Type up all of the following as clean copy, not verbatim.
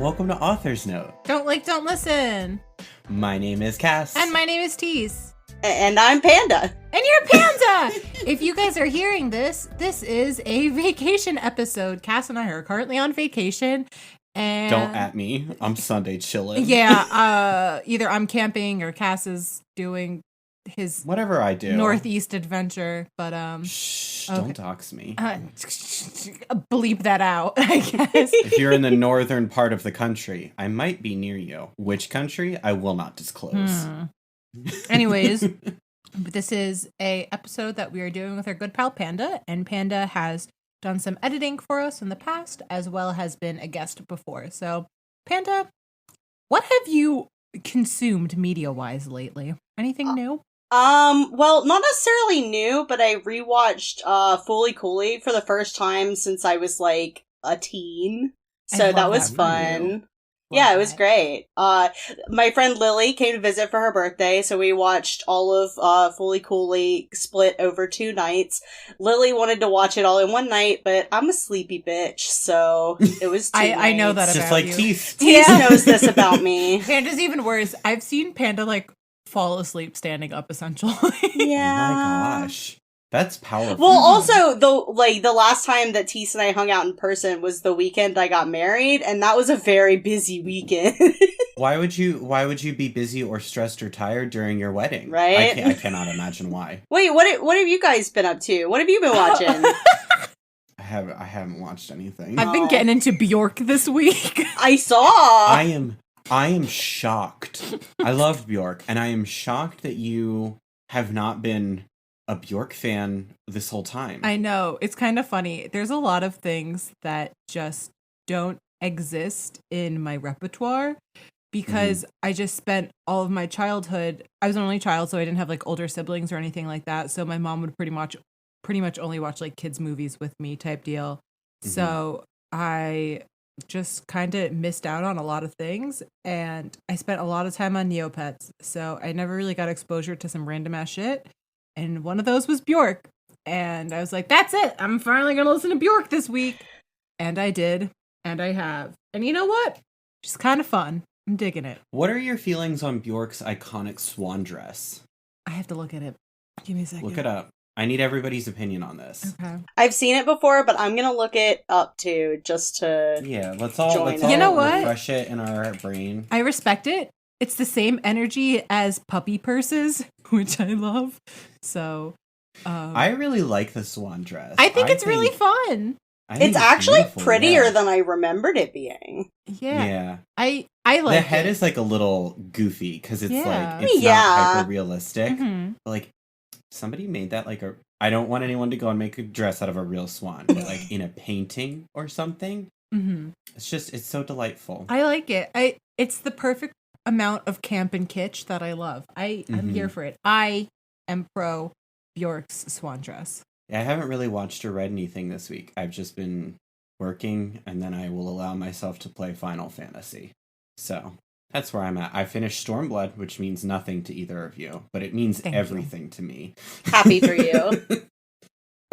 welcome to Author's Note. Don't listen. My name is Cass. And my name is Tease. And I'm Panda. And you're Panda! If you guys are hearing this, this is a vacation episode. Cass and I are currently on vacation. And don't at me. I'm Sunday chilling. Yeah, either I'm camping or Cass is doing his whatever I do. Northeast adventure. But shh, okay. Don't dox me. Bleep that out, I guess. If you're in the northern part of the country, I might be near you. Which country? I will not disclose. Anyways, this is a episode that we are doing with our good pal Panda, and Panda has done some editing for us in the past, as well as been a guest before. So, Panda, what have you consumed media-wise lately? Anything new? Well, not necessarily new, but I rewatched Fooly Cooly for the first time since I was like a teen. So that was fun. Yeah, it was great. My friend Lily came to visit for her birthday, so we watched all of Fooly Cooly split over 2 nights. Lily wanted to watch it all in one night, but I'm a sleepy bitch, so it was 2 nights. I know that about just like you. Tease. Tease knows this about me. Panda's even worse. I've seen Panda fall asleep standing up, essentially. Yeah. Oh my gosh. That's powerful. Well, also, the last time that Tease and I hung out in person was the weekend I got married, and that was a very busy weekend. Why would you be busy or stressed or tired during your wedding? Right? I cannot imagine why. Wait, what have you guys been up to? What have you been watching? I haven't watched anything. I've been getting into Bjork this week. I saw. I am shocked. I love Bjork, and I am shocked that you have not been a Bjork fan this whole time. I know. It's kind of funny. There's a lot of things that just don't exist in my repertoire because I just spent all of my childhood. I was an only child, so I didn't have older siblings or anything like that. So my mom would pretty much only watch kids movies with me type deal. So I just kind of missed out on a lot of things, and I spent a lot of time on Neopets. So I never really got exposure to some random ass shit. And one of those was Bjork. And I was like, that's it. I'm finally going to listen to Bjork this week. And I did. And I have. And you know what? It's kind of fun. I'm digging it. What are your feelings on Bjork's iconic swan dress? I have to look at it. Give me a second. Look it up. I need everybody's opinion on this. Okay. I've seen it before, but I'm gonna look it up too, just to let's all You know what? refresh it in our brain. I respect it. It's the same energy as puppy purses, which I love. So, I really like the swan dress. I think it's really fun. It's actually beautiful, prettier than I remembered it being. Yeah. I like the head it. is a little goofy because it's Yeah. it's not hyper realistic. Mm-hmm. But somebody made that I don't want anyone to go and make a dress out of a real swan, but in a painting or something. Mm-hmm. It's so delightful. I like it. It's the perfect amount of camp and kitsch that I love. I'm here for it. I am pro Bjork's swan dress. I haven't really watched or read anything this week. I've just been working, and then I will allow myself to play Final Fantasy. So that's where I'm at. I finished Stormblood, which means nothing to either of you, but it means everything to me. Happy for you.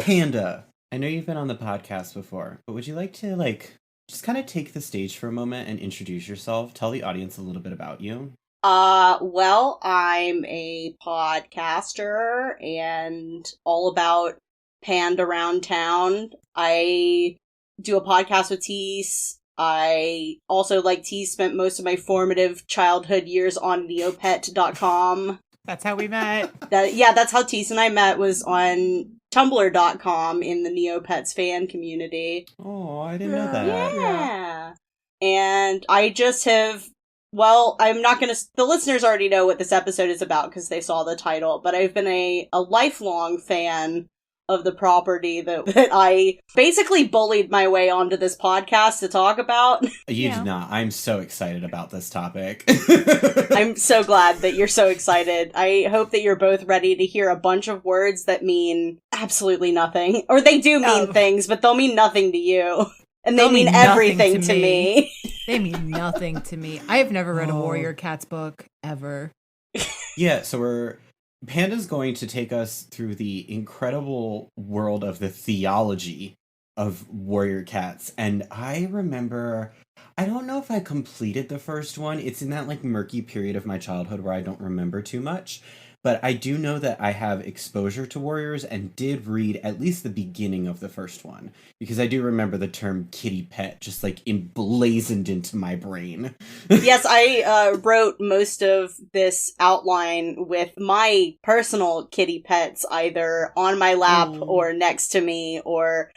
Panda, I know you've been on the podcast before, but would you like to just kind of take the stage for a moment and introduce yourself? Tell the audience a little bit about you. Well, I'm a podcaster and all about Panda around town. I do a podcast with Tease. I also, like Tease, spent most of my formative childhood years on neopet.com. That's how we met. That's how Tease and I met, was on tumblr.com in the Neopets fan community. Oh, I didn't know that. Yeah. And I just have, I'm not going to, the listeners already know what this episode is about because they saw the title, but I've been a lifelong fan of the property that I basically bullied my way onto this podcast to talk about. You did not. I'm so excited about this topic. I'm so glad that you're so excited. I hope that you're both ready to hear a bunch of words that mean absolutely nothing. Or they do mean things, but they'll mean nothing to you. And they mean everything to me. They mean nothing to me. I have never read a Warrior Cats book, ever. Yeah, so Panda's going to take us through the incredible world of the theology of Warrior Cats, and I remember, I don't know if I completed the first one. It's in that like murky period of my childhood where I don't remember too much. But I do know that I have exposure to warriors and did read at least the beginning of the first one. Because I do remember the term kitty pet just like emblazoned into my brain. Yes, I wrote most of this outline with my personal kitty pets either on my lap or next to me, or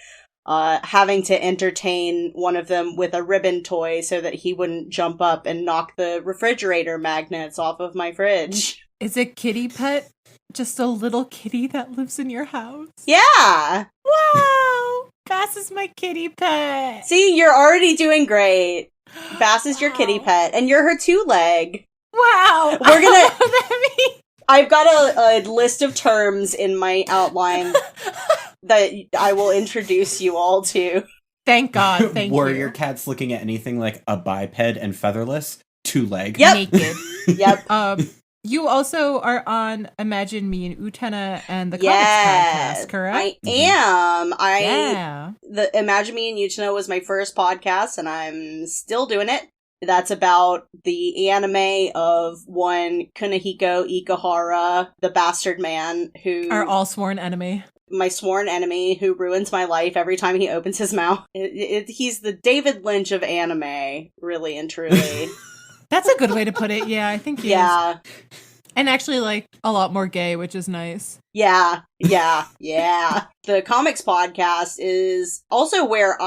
having to entertain one of them with a ribbon toy so that he wouldn't jump up and knock the refrigerator magnets off of my fridge. Is a kitty pet just a little kitty that lives in your house? Yeah! Wow! Bass is my kitty pet! See, you're already doing great. Bass is your kitty pet, and you're her two-leg. Wow! We're gonna... I don't know what that means. I've got a list of terms in my outline that I will introduce you all to. Thank God, thank Warrior you. Cats looking at anything like a biped and featherless, two-leg. Yep. Naked. Yep. You also are on Imagine Me and Utena and the Yes, Comics podcast, correct? I am. Yeah. The Imagine Me and Utena was my first podcast, and I'm still doing it. That's about the anime of one Kunihiko Ikahara, the bastard man who... Our all-sworn enemy. My sworn enemy who ruins my life every time he opens his mouth. He's the David Lynch of anime, really and truly. That's a good way to put it. Yeah, I think he is. And actually, like, a lot more gay, which is nice. Yeah. The comics podcast is also where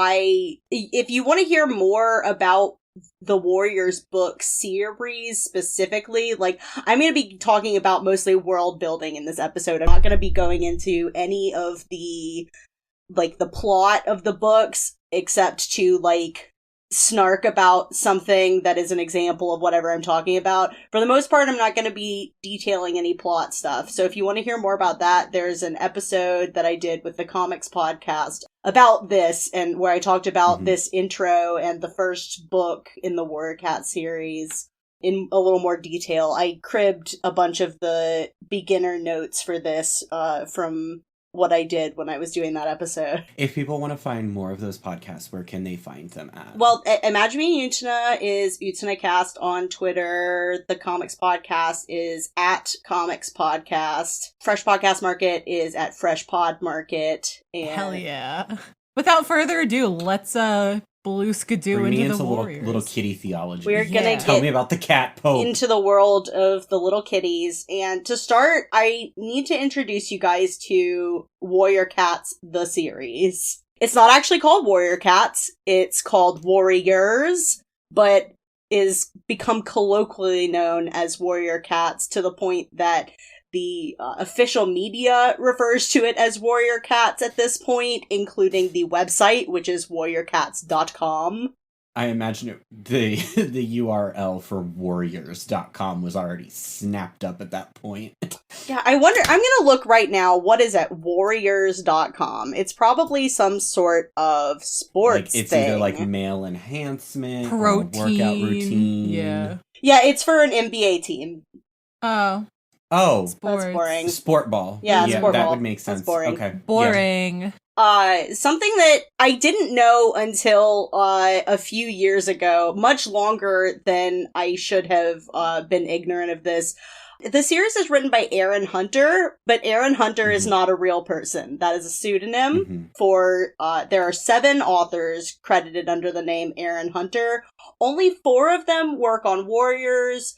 if you want to hear more about the Warriors book series specifically, like, I'm going to be talking about mostly world building in this episode. I'm not going to be going into any of the, like, the plot of the books, except to, like, snark about something that is an example of whatever I'm talking about. For the most part, I'm not going to be detailing any plot stuff. So if you want to hear more about that, there's an episode that I did with the comics podcast about this, and where I talked about this intro and the first book in the Warrior Cat series in a little more detail. I cribbed a bunch of the beginner notes for this from what I did when I was doing that episode. If people want to find more of those podcasts, where can they find them at? Well, Imagine Me and Utena is UtenaCast on Twitter. The Comics Podcast is at Comics Podcast. Fresh Podcast Market is at Fresh Pod Market. And Hell yeah. Without further ado, let's blue skidoo into the Warriors. Little kitty theology. We're gonna Tell me about the cat pope. into the world of the little kitties. And to start, I need to introduce you guys to Warrior Cats, the series. It's not actually called Warrior Cats. It's called Warriors, but is become colloquially known as Warrior Cats, to the point that the official media refers to it as Warrior Cats at this point, including the website, which is warriorcats.com. I imagine the URL for warriors.com was already snapped up at that point. Yeah, I wonder, I'm gonna look right now, what is at warriors.com? It's probably some sort of sports it's thing. either like male enhancement, protein, or workout routine. Yeah. Yeah, it's for an NBA team. Oh, Sports. That's boring. sport ball. Yeah, sport that ball. would make sense. That's boring. Okay. Boring. Something that I didn't know until a few years ago, much longer than I should have been ignorant of this. The series is written by Aaron Hunter, but Aaron Hunter is not a real person. That is a pseudonym for, there are 7 authors credited under the name Aaron Hunter. Only 4 of them work on Warriors.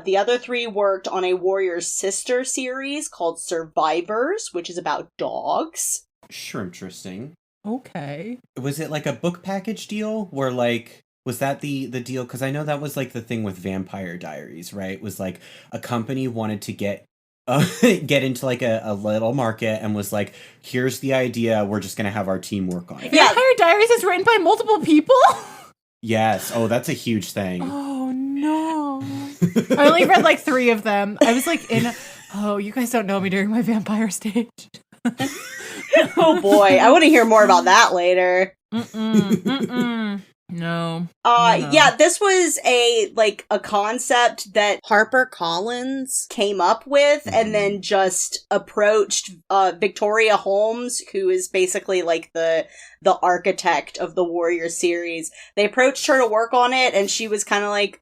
The other 3 worked on a Warriors sister series called Survivors, which is about dogs. Sure, interesting. Okay. Was it like a book package deal where like, was that the deal? Because I know that was like the thing with Vampire Diaries, right? Was like a company wanted to get into like a little market and was like, here's the idea, we're just going to have our team work on it. Yeah. Vampire Diaries is written by multiple people? Yes. Oh, that's a huge thing. Oh, no. I only read like 3 of them. I was like you guys don't know me during my vampire stage. Oh boy, I want to hear more about that later. No. Yeah, this was a concept that HarperCollins came up with and then just approached Victoria Holmes, who is basically like the architect of the Warrior series. They approached her to work on it, and she was kind of like,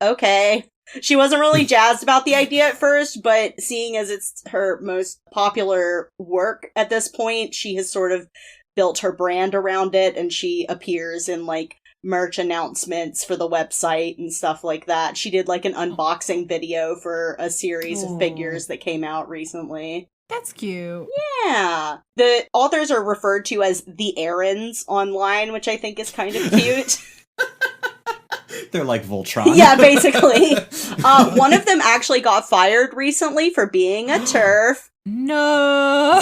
okay. She wasn't really jazzed about the idea at first, but seeing as it's her most popular work at this point, she has sort of built her brand around it, and she appears in like merch announcements for the website and stuff like that. She did like an unboxing video for a series of figures that came out recently. That's cute. Yeah. The authors are referred to as the Aarons online, which I think is kind of cute. They're like Voltron. Yeah, basically. One of them actually got fired recently for being a TERF. No.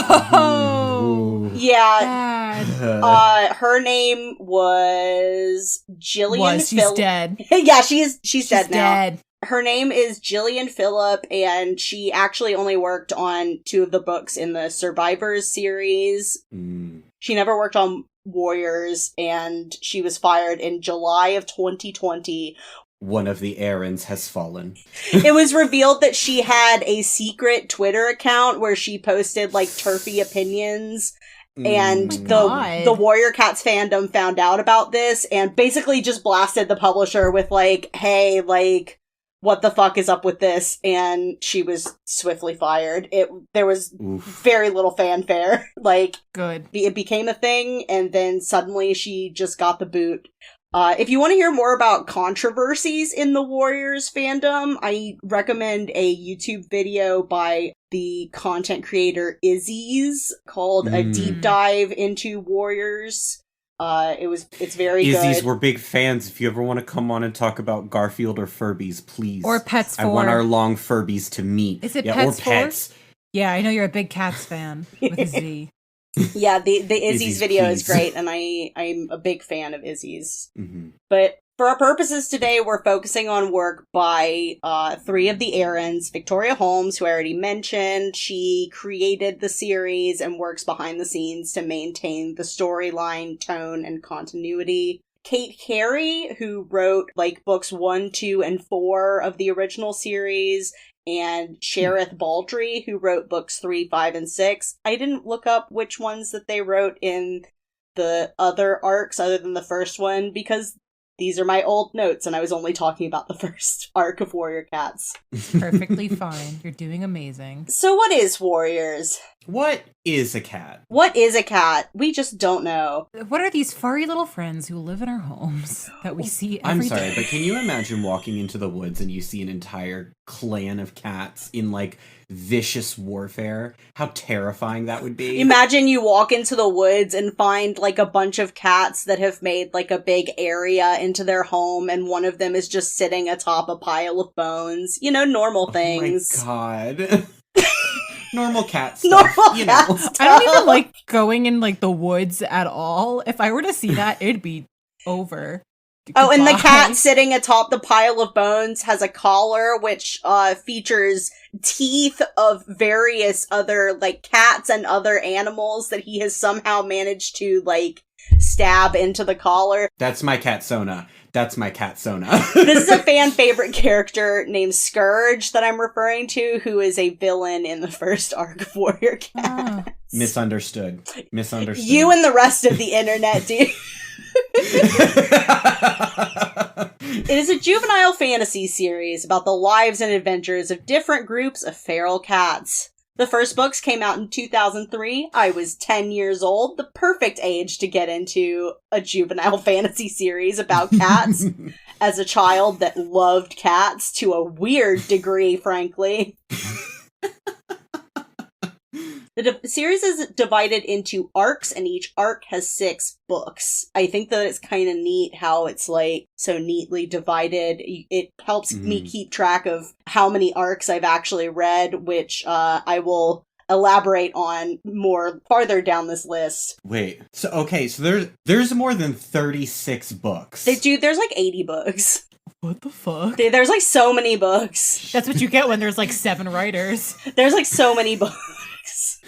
Yeah. Her name was Jillian She's dead. Yeah, she's dead now. Dead. Her name is Jillian Phillip, and she actually only worked on 2 of the books in the Survivors series. She never worked on Warriors, and she was fired in July of 2020. One of the Aarons has fallen. It was revealed that she had a secret Twitter account where she posted like turfy opinions, and the Warrior Cats fandom found out about this and basically just blasted the publisher with like, hey, like, what the fuck is up with this? And she was swiftly fired. There was very little fanfare. Like, good. It became a thing, and then suddenly she just got the boot. If you want to hear more about controversies in the Warriors fandom, I recommend a YouTube video by the content creator Izzy's called A Deep Dive into Warriors. It's very good. Izzy's, we're big fans. If you ever want to come on and talk about Garfield or Furbies, please. Or Pets 4. I want our long Furbies to meet. Is it Pets 4? Pets. Yeah, I know you're a big Cats fan with a Z. Yeah, the Izzy's video is great, and I'm a big fan of Izzy's. But for our purposes today, we're focusing on work by 3 of the Aarons. Victoria Holmes, who I already mentioned, she created the series and works behind the scenes to maintain the storyline, tone, and continuity. Kate Carey, who wrote like books 1, 2, and 4 of the original series, and Sherith Baldry, who wrote books 3, 5, and 6. I didn't look up which ones that they wrote in the other arcs other than the first one, because these are my old notes, and I was only talking about the first arc of Warrior Cats. Perfectly fine. You're doing amazing. So what is Warriors? What is a cat? What is a cat? We just don't know. What are these furry little friends who live in our homes that we see every day? I'm sorry, but can you imagine walking into the woods and you see an entire clan of cats in, like, vicious warfare? How terrifying that would be. Imagine you walk into the woods and find, like, a bunch of cats that have made, like, a big area into their home, and one of them is just sitting atop a pile of bones. You know, normal things. Oh my god. Normal cat stuff. Normal cat stuff. I don't even like going in like the woods at all. If I were to see that, it'd be over. Oh, and the cat sitting atop the pile of bones has a collar which features teeth of various other like cats and other animals that he has somehow managed to like stab into the collar. That's my cat Sona. That's my cat Sona. This is a fan favorite character named Scourge that I'm referring to, who is a villain in the first arc of Warrior Cats. Misunderstood. You and the rest of the internet, dude. It is a juvenile fantasy series about the lives and adventures of different groups of feral cats. The first books came out in 2003. I was 10 years old, the perfect age to get into a juvenile fantasy series about cats, as a child that loved cats to a weird degree, frankly. The series is divided into arcs, and each arc has 6 books. I think that it's kind of neat how it's, like, so neatly divided. It helps me keep track of how many arcs I've actually read, which I will elaborate on more farther down this list. Wait, so there's more than 36 books. There's like 80 books. What the fuck? There's like so many books. That's what you get when there's like 7 writers. There's like so many books.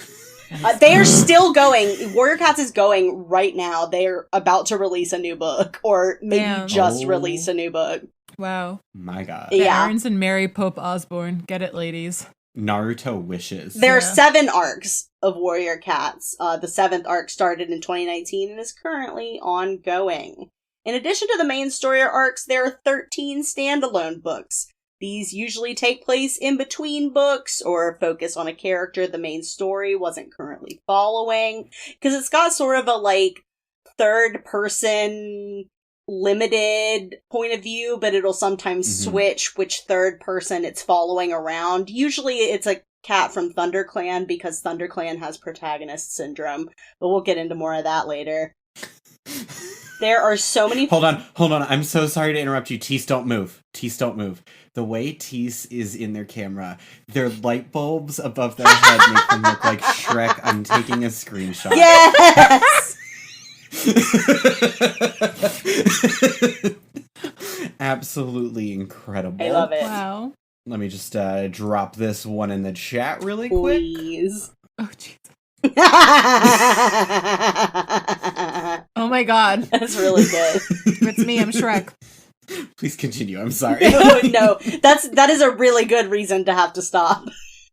They are still going. Warrior Cats is going right now. They're about to release a new book, or maybe just release a new book. Wow. My God. The Aarons and Mary Pope Osborne. Get it, ladies. Naruto wishes. There are 7 arcs of Warrior Cats. The 7th arc started in 2019 and is currently ongoing. In addition to the main story arcs, there are 13 standalone books. These usually take place in between books or focus on a character the main story wasn't currently following. Because it's got sort of a, like, third-person limited point of view, but it'll sometimes switch which third person it's following around. Usually it's a cat from ThunderClan because ThunderClan has protagonist syndrome, but we'll get into more of that later. There are so many... Hold on. I'm so sorry to interrupt you. Tease, don't move. The way Tease is in their camera, their light bulbs above their head make them look like Shrek. I'm taking a screenshot. Yes! Absolutely incredible. I love it. Wow. Let me just drop this one in the chat really quick. Please. Oh, jeez. Oh my God. That's really good. It's me, I'm Shrek. Please continue, I'm sorry. No, that is a really good reason to have to stop.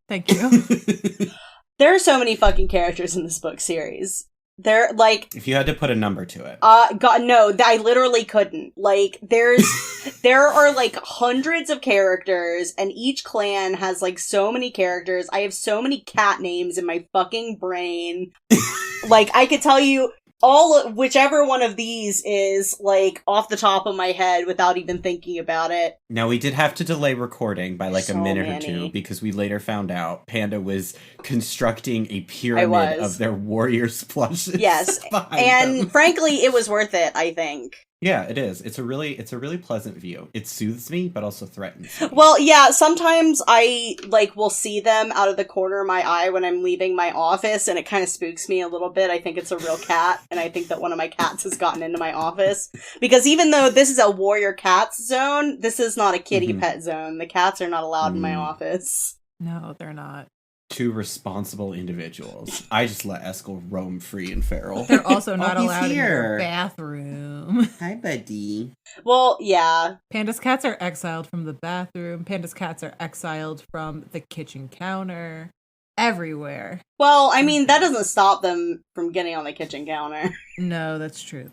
Thank you. There are so many fucking characters in this book series. They're like... If you had to put a number to it. God, no, I literally couldn't. Like, there are like hundreds of characters, and each clan has like so many characters. I have so many cat names in my fucking brain. Like, I could tell you whichever one of these is, like, off the top of my head without even thinking about it. Now, we did have to delay recording by like So a minute many. or two because we later found out Panda was constructing a pyramid of their warriors plushes. Yes, and them. frankly, it was worth it, I think. Yeah, it is. It's a really pleasant view. It soothes me, but also threatens me. Well, yeah, sometimes I, like, will see them out of the corner of my eye when I'm leaving my office, and it kind of spooks me a little bit. I think it's a real cat, and I think that one of my cats has gotten into my office. Because even though this is a warrior cats zone, this is not a kitty pet zone. The cats are not allowed in my office. No, they're not. 2 responsible individuals. I just let Eskel roam free and feral. They're also not he's allowed here. in your bathroom. Hi, buddy. Well, yeah. Panda's cats are exiled from the bathroom. Panda's cats are exiled from the kitchen counter. Everywhere. Well, I mean, that doesn't stop them from getting on the kitchen counter. No, that's true.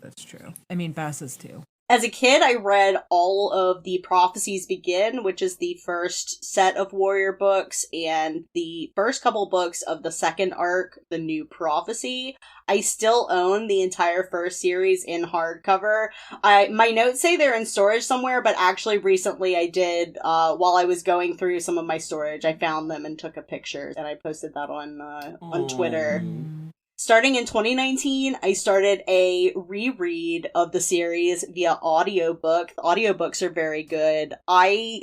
I mean, Vass's too. As a kid, I read all of the Prophecies Begin, which is the first set of warrior books, and the first couple books of the second arc, The New Prophecy. I still own the entire first series in hardcover. My notes say they're in storage somewhere, but actually recently I did, while I was going through some of my storage, I found them and took a picture, and I posted that on Twitter. Starting in 2019, I started a reread of the series via audiobook. The audiobooks are very good. I,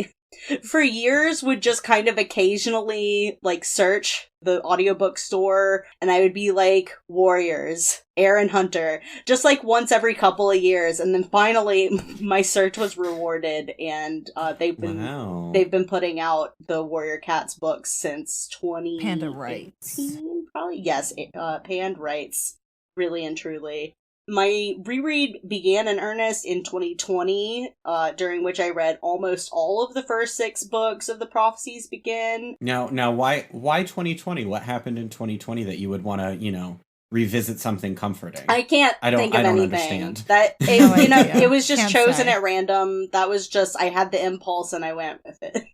for years, would just kind of occasionally, like, search the audiobook store, and I would be like, Warriors, Aaron Hunter, just like once every couple of years, and then finally my search was rewarded, and they've been putting out the Warrior Cats books since 2018. Panda writes. Probably, yes, Panda writes, really and truly. My reread began in earnest in 2020, during which I read almost all of the first 6 books of the Prophecies Begin. Now, why 2020? What happened in 2020 that you would want to, revisit something comforting? I can't think of anything. Understand. That it was just chosen at random. That was just, I had the impulse and I went with it.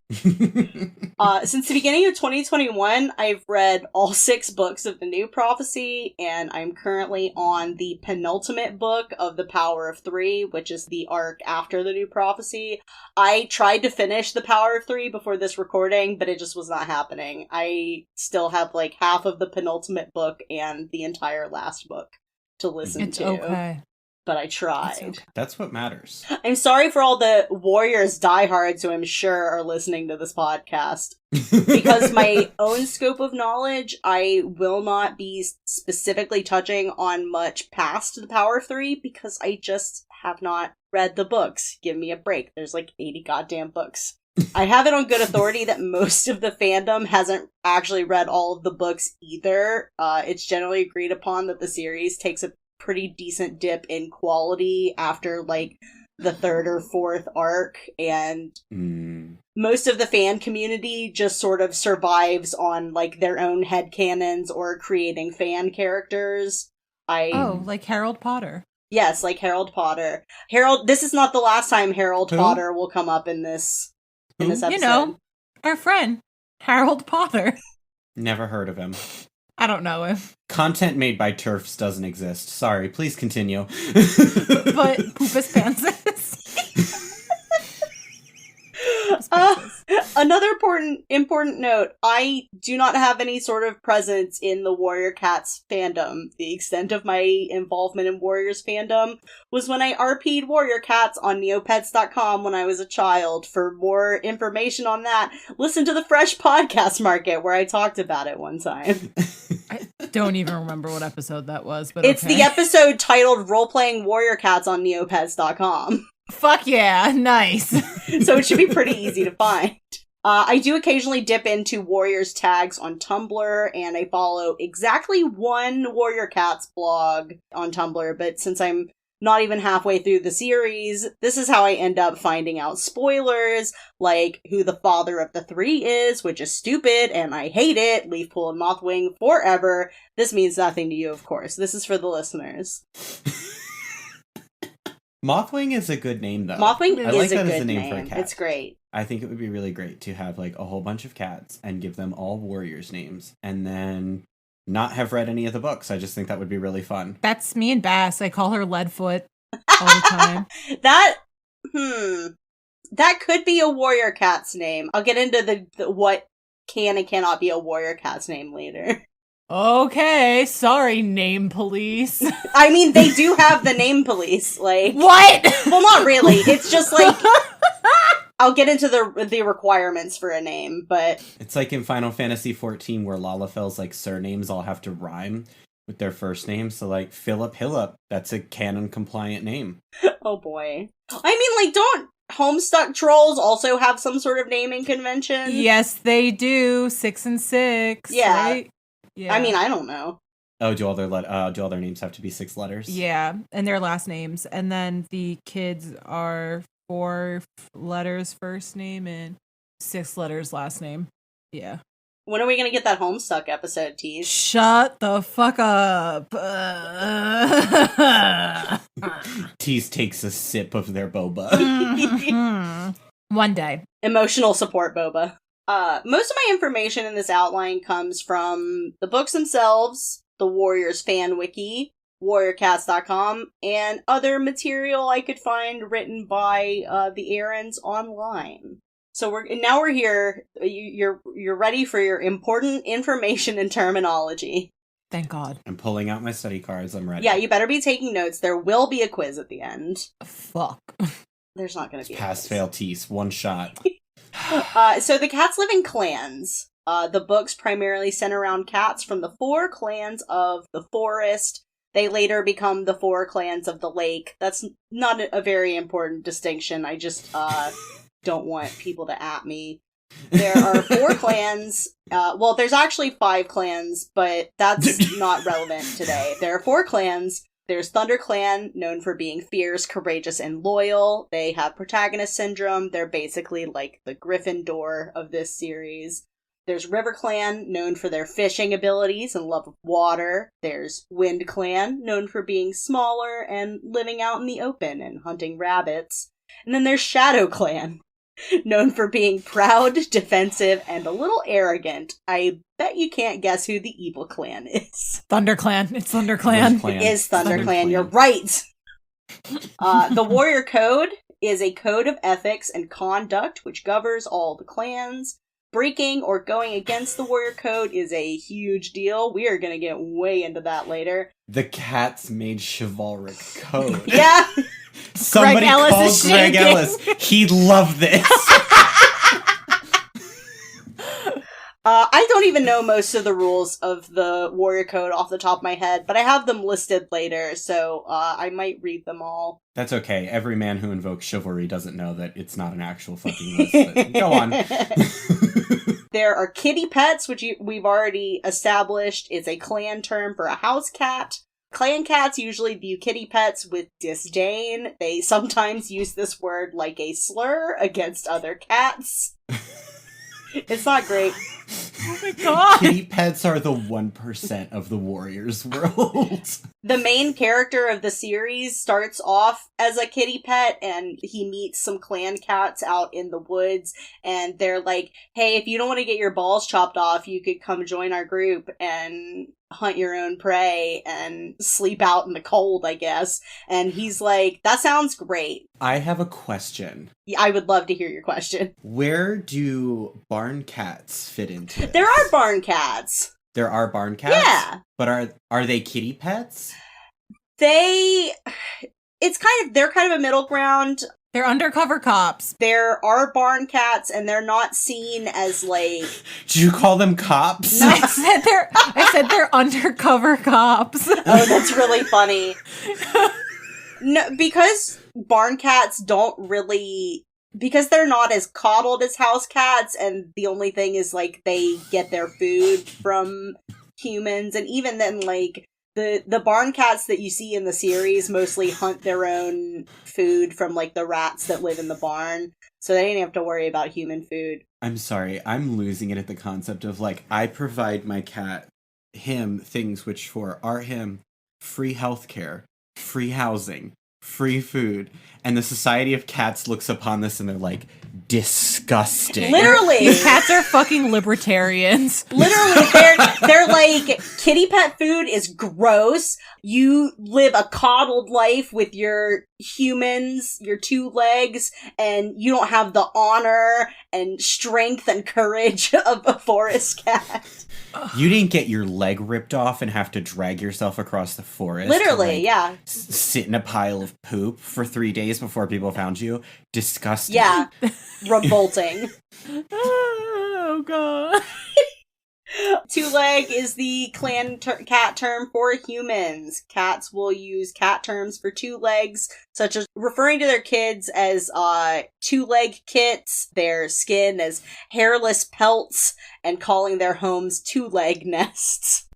Since the beginning of 2021, I've read all 6 books of The New Prophecy, and I'm currently on the penultimate book of The Power of 3, which is the arc after The New Prophecy. I tried to finish The Power of 3 before this recording, but it just was not happening. I still have like half of the penultimate book and the entire last book to listen to. It's okay. But I tried. Okay. That's what matters. I'm sorry for all the Warriors diehards who I'm sure are listening to this podcast. Because my own scope of knowledge, I will not be specifically touching on much past The Power of 3 because I just have not read the books. Give me a break. There's like 80 goddamn books. I have it on good authority that most of the fandom hasn't actually read all of the books either. It's generally agreed upon that the series takes a pretty decent dip in quality after, like, the third or fourth arc, and most of the fan community just sort of survives on, like, their own headcanons or creating fan characters. Like Harold Potter. Yes, like Harold Potter. This is not the last time Harold Potter will come up in this episode. You know, our friend, Harold Potter. Never heard of him. I don't know him. Content made by TERFs doesn't exist. Sorry, please continue. But Poopus Pansis. Another important note, I do not have any sort of presence in the Warrior Cats fandom. The extent of my involvement in Warriors fandom was when I RP'd Warrior Cats on Neopets.com when I was a child. For more information on that, listen to the Fresh Podcast Market, where I talked about it one time. I don't even remember what episode that was, but it's the episode titled Role-Playing Warrior Cats on Neopets.com. Fuck yeah, nice. So it should be pretty easy to find. I do occasionally dip into Warriors tags on Tumblr, and I follow exactly one Warrior Cats blog on Tumblr, but since I'm not even halfway through the series, this is how I end up finding out spoilers, like who the father of the three is, which is stupid, and I hate it. Leafpool and Mothwing forever. This means nothing to you, of course. This is for the listeners. Mothwing is a good name, though. Mothwing I is like a that good as a name name. for a cat. It's great. I think it would be really great to have, like, a whole bunch of cats and give them all warriors' names, and then not have read any of the books. I just think that would be really fun. That's me and Bass. I call her Leadfoot all the time. That could be a Warrior Cat's name. I'll get into the what can and cannot be a Warrior Cat's name later. Okay, sorry, name police. I mean, they do have the name police, like... What? Well, not really. It's just, like... I'll get into the requirements for a name, but... It's like in Final Fantasy XIV, where Lalafel's, like, surnames all have to rhyme with their first name, so, like, Philip Hillip, that's a canon-compliant name. Oh, boy. I mean, like, don't Homestuck trolls also have some sort of naming convention? Yes, they do. 6 and 6, yeah. Right? Yeah. I mean, I don't know. Oh, do all their names have to be 6 letters? Yeah, and their last names. And then the kids are 4 letters first name and 6 letters last name. Yeah. When are we going to get that Homestuck episode, Tease? Shut the fuck up. Tease takes a sip of their boba. One day. Emotional support boba. Most of my information in this outline comes from the books themselves, the Warriors fan wiki, warriorcats.com, and other material I could find written by the Aarons online. So we're here. You're ready for your important information and terminology. Thank God. I'm pulling out my study cards. I'm ready. Yeah, you better be taking notes. There will be a quiz at the end. Fuck. There's not going to be a Pass, quiz. fail, tease. One shot. So the cats live in clans. The books primarily center around cats from the 4 clans of the forest. They later become the 4 clans of the lake. That's not a very important distinction. I just don't want people to at me. There are 4 clans. Well, there's actually 5 clans, but that's not relevant today. There are 4 clans. There's Thunder Clan, known for being fierce, courageous, and loyal. They have protagonist syndrome. They're basically like the Gryffindor of this series. There's River Clan, known for their fishing abilities and love of water. There's Wind Clan, known for being smaller and living out in the open and hunting rabbits. And then there's Shadow Clan, known for being proud, defensive, and a little arrogant. I bet you can't guess who the evil clan is. ThunderClan. It's ThunderClan. It is ThunderClan. You're right. The Warrior Code is a code of ethics and conduct which governs all the clans. Breaking or going against the Warrior Code is a huge deal. We are going to get way into that later. The cats made chivalric code. Yeah. Somebody Greg Ellis called is Greg shaking. Ellis. He'd love this. I don't even know most of the rules of the warrior code off the top of my head, but I have them listed later, so I might read them all. That's okay. Every man who invokes chivalry doesn't know that it's not an actual fucking list. But go on. There are kitty pets, which we've already established is a clan term for a house cat. Clan cats usually view kitty pets with disdain. They sometimes use this word like a slur against other cats. It's not great. Oh my god. Kitty pets are the 1% of the Warriors world. The main character of the series starts off as a kitty pet, and he meets some clan cats out in the woods, and they're like, hey, if you don't want to get your balls chopped off, you could come join our group and hunt your own prey and sleep out in the cold, I guess. And he's like, that sounds great. I have a question. Yeah, I would love to hear your question. Where do barn cats fit into this? There are barn cats. There are barn cats? Yeah. But are they kitty pets? They're kind of a middle ground. They're undercover cops. There are barn cats, and they're not seen as, like... Did you call them cops? No. I said they're undercover cops. Oh, that's really funny. No, because barn cats don't really... Because they're not as coddled as house cats, and the only thing is, like, they get their food from humans, and even then, like... The barn cats that you see in the series mostly hunt their own food from, like, the rats that live in the barn, so they didn't have to worry about human food. I'm sorry, I'm losing it at the concept of, like, I provide my cat, him, things which are him, free healthcare, free housing, free food, and the Society of Cats looks upon this and they're like, disgusting. Literally! These cats are fucking libertarians. Literally, they're like, kitty pet food is gross. You live a coddled life with your humans, your two legs, and you don't have the honor and strength and courage of a forest cat. You didn't get your leg ripped off and have to drag yourself across the forest. Literally, yeah. Sit in a pile of poop for 3 days before people found you. Disgusting. Yeah. Revolting. Oh, God. Two-leg is the clan cat term for humans. Cats will use cat terms for two legs, such as referring to their kids as two-leg kits, their skin as hairless pelts, and calling their homes two-leg nests.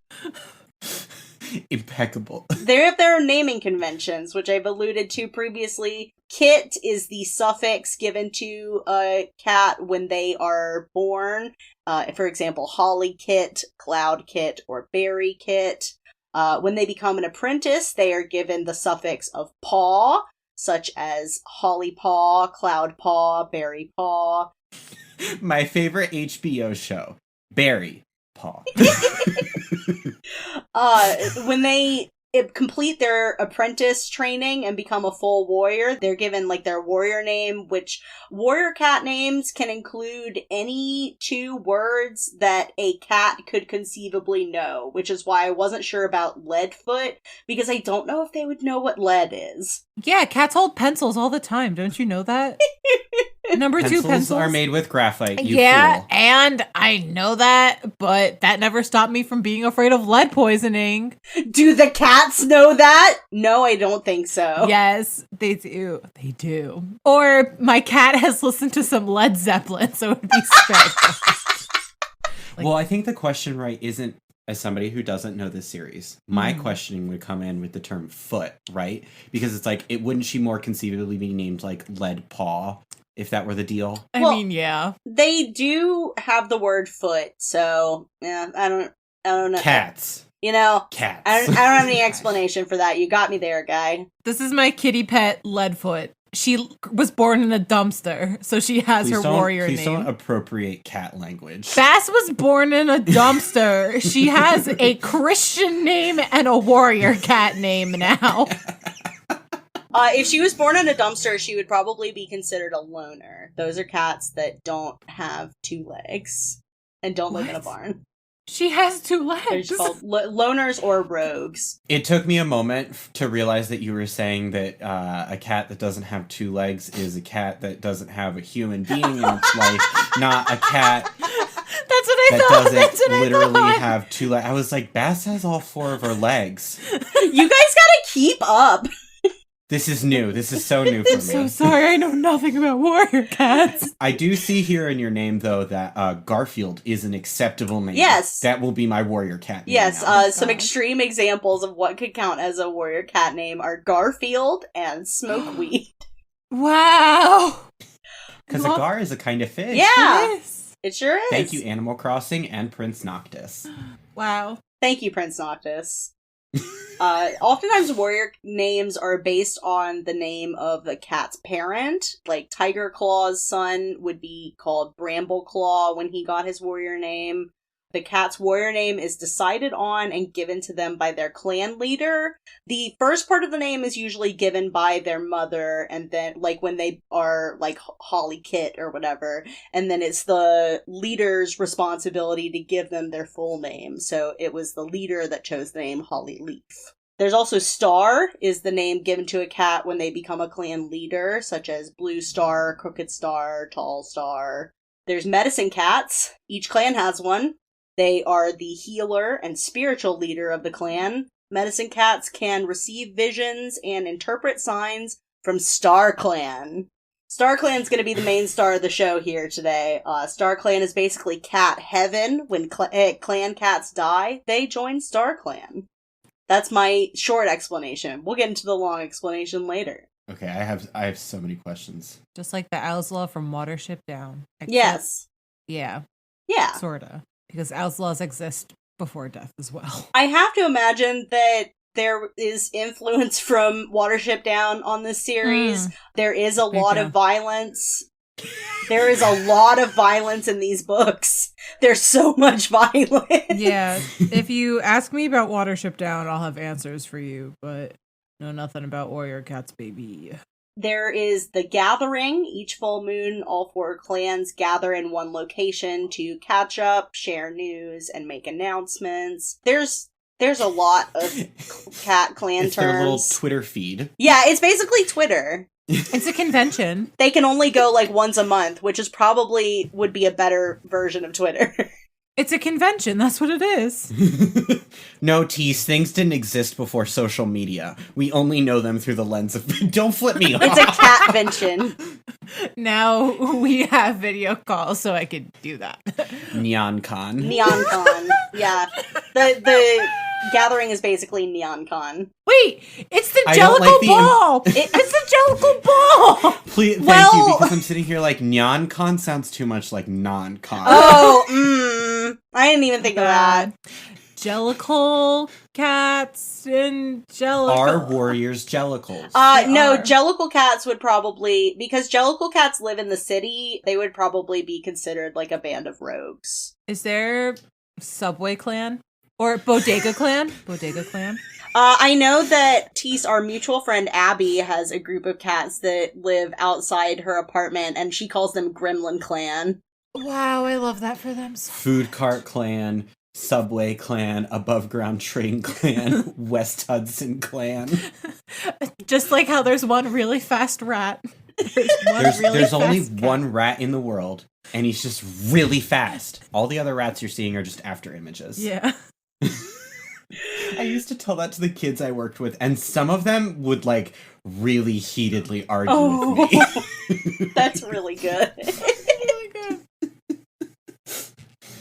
Impeccable. They have their own naming conventions, which I've alluded to previously. Kit is the suffix given to a cat when they are born. For example, holly kit, cloud kit, or berry kit. When they become an apprentice, they are given the suffix of paw, such as holly paw, cloud paw, berry paw. My favorite HBO show, Berry Paw. When they complete their apprentice training and become a full warrior, they're given, like, their warrior name, which warrior cat names can include any two words that a cat could conceivably know, which is why I wasn't sure about Leadfoot, because I don't know if they would know what lead is. Yeah, cats hold pencils all the time. Don't you know that? Number two, pencils are made with graphite, you yeah, fool. And I know that, but that never stopped me from being afraid of lead poisoning. Do the cats know that? No, I don't think so. Yes, they do. They do. Or my cat has listened to some Led Zeppelin, so it would be straight. Well, I think the question, right, isn't, as somebody who doesn't know this series, my questioning would come in with the term foot, right? Because it's like, wouldn't she more conceivably be named, like, Lead Paw, if that were the deal? I mean, yeah. They do have the word foot, so, yeah, I don't know. Cats. You know, Cats. I don't have any explanation for that. You got me there, guy. This is my kitty pet, Leadfoot. She was born in a dumpster, so she has her warrior name. Please don't appropriate cat language. Bass was born in a dumpster. She has a Christian name and a warrior cat name now. If she was born in a dumpster, she would probably be considered a loner. Those are cats that don't have two legs and don't live in a barn. She has two They're legs. just called loners or rogues. It took me a moment to realize that you were saying that a cat that doesn't have two legs is a cat that doesn't have a human being in its life, not a cat. That's what that doesn't literally have 2 legs. I was like, Bass has all 4 of her legs. You guys gotta keep up. This is new. This is so new for me. I'm so sorry, I know nothing about warrior cats. I do see here in your name, though, that Garfield is an acceptable name. Yes. That will be my warrior cat name. Yes, now. some extreme examples of what could count as a warrior cat name are Garfield and Smokeweed. Wow. Because a gar is a kind of fish. Yeah. It is. It sure is. Thank you, Animal Crossing and Prince Noctis. Wow. Thank you, Prince Noctis. Oftentimes warrior names are based on the name of the cat's parent. Like Tiger Claw's son would be called Bramble Claw when he got his warrior name. The cat's warrior name is decided on and given to them by their clan leader. The first part of the name is usually given by their mother, and then, like, when they are, like, Holly Kit or whatever, and then it's the leader's responsibility to give them their full name. So it was the leader that chose the name Holly Leaf. There's also Star is the name given to a cat when they become a clan leader, such as Blue Star, Crooked Star, Tall Star. There's medicine cats. Each clan has one. They are the healer and spiritual leader of the clan. Medicine cats can receive visions and interpret signs from Star Clan. Star Clan's going to be the main star of the show here today. Star Clan is basically cat heaven. When clan cats die, they join Star Clan. That's my short explanation. We'll get into the long explanation later. Okay, I have so many questions. Just like the Owslaw from Watership Down. Except, Yes. Yeah. Yeah. Sorta. Because Owslaws exist before death as well. I have to imagine that there is influence from Watership Down on this series. There is a lot of violence. There is a lot of violence in these books. There's so much violence. Yeah. If you ask me about Watership Down, I'll have answers for you, but know nothing about warrior cats, baby. There is the gathering. Each full moon, all 4 clans gather in one location to catch up, share news, and make announcements. There's a lot of cat clan it's terms. Their little Twitter feed. Yeah, it's basically Twitter. It's a convention. They can only go like once a month, which is probably would be a better version of Twitter. It's a convention. That's what it is. No, Tease, things didn't exist before social media. We only know them through the lens of... Don't flip me off. It's a catvention. Now we have video calls, so I could do that. NeonCon. NeonCon. Yeah. The gathering is basically NeonCon. Wait, it's the I don't Jellicle like the Ball! It's the Jellicle Ball! Please, thank Well- you, because I'm sitting here like NeonCon sounds too much like non-con. Oh, I didn't even think of that. Jellicle cats and Jellicle. Are warriors Jellicles? No, are. Jellicle cats would probably, because Jellicle cats live in the city, they would probably be considered like a band of rogues. Is there Subway Clan? Or Bodega Clan? Bodega Clan? I know that Tease, our mutual friend Abby, has a group of cats that live outside her apartment, and she calls them Gremlin Clan. Wow, I love that for them. Food Cart Clan, Subway Clan, Above Ground Train Clan, West Hudson Clan. Just like how there's one really fast rat. There's only one rat in the world, and he's just really fast. All the other rats you're seeing are just after images. Yeah. I used to tell that to the kids I worked with, and some of them would, like, really heatedly argue with me. That's really good. Really good.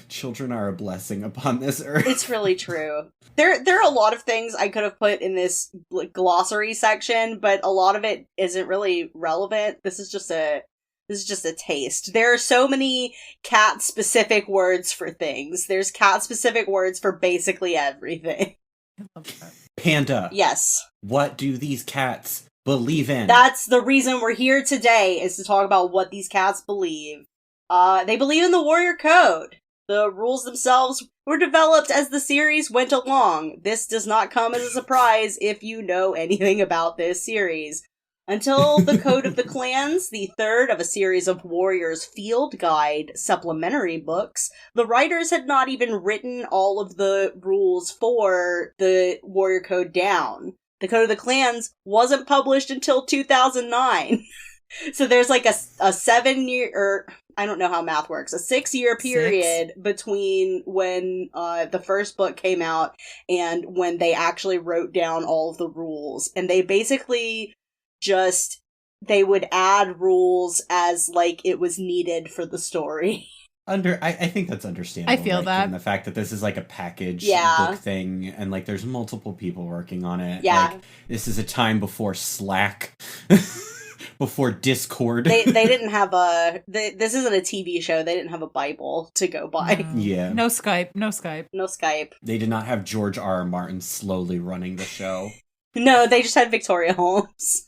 Children are a blessing upon this earth. It's really true. There are a lot of things I could have put in this glossary section, but a lot of it isn't really relevant. This is just a taste. There are so many cat-specific words for things. There's cat-specific words for basically everything. I love that. Panda. Yes. What do these cats believe in? That's the reason we're here today, is to talk about what these cats believe. They believe in the Warrior Code. The rules themselves were developed as the series went along. This does not come as a surprise if you know anything about this series. Until the Code of the Clans, the third of a series of Warriors Field Guide supplementary books, the writers had not even written all of the rules for the Warrior Code down. The Code of the Clans wasn't published until 2009. So there's like a 7-year, or I don't know how math works, a 6-year period between when the first book came out and when they actually wrote down all of the rules. And they basically just, they would add rules as like it was needed for the story. I think that's understandable. I feel that. And the fact that this is like a package book thing, and like there's multiple people working on it. Yeah. Like, this is a time before Slack, before Discord. They didn't have this isn't a TV show. They didn't have a Bible to go by. No. Yeah. No Skype. No Skype. They did not have George R. R. Martin slowly running the show. No, they just had Victoria Holmes.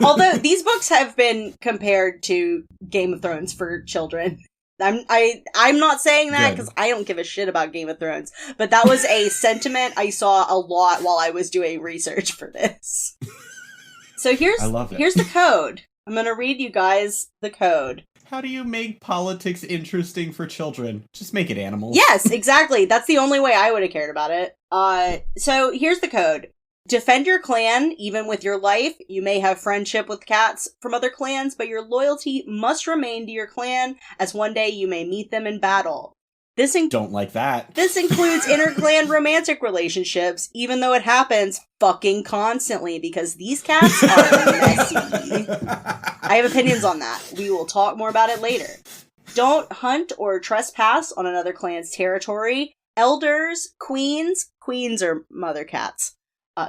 Although these books have been compared to Game of Thrones for children. I'm not saying that because I don't give a shit about Game of Thrones, but that was a sentiment I saw a lot while I was doing research for this. So here's the code. I'm gonna read you guys the code. How do you make politics interesting for children? Just make it animals. Yes, exactly. That's the only way I would have cared about it. So here's the code. Defend your clan, even with your life. You may have friendship with cats from other clans, but your loyalty must remain to your clan, as one day you may meet them in battle. Don't like that. This includes inter-clan romantic relationships, even though it happens fucking constantly, because these cats are messy. I have opinions on that. We will talk more about it later. Don't hunt or trespass on another clan's territory. Elders, queens are mother cats.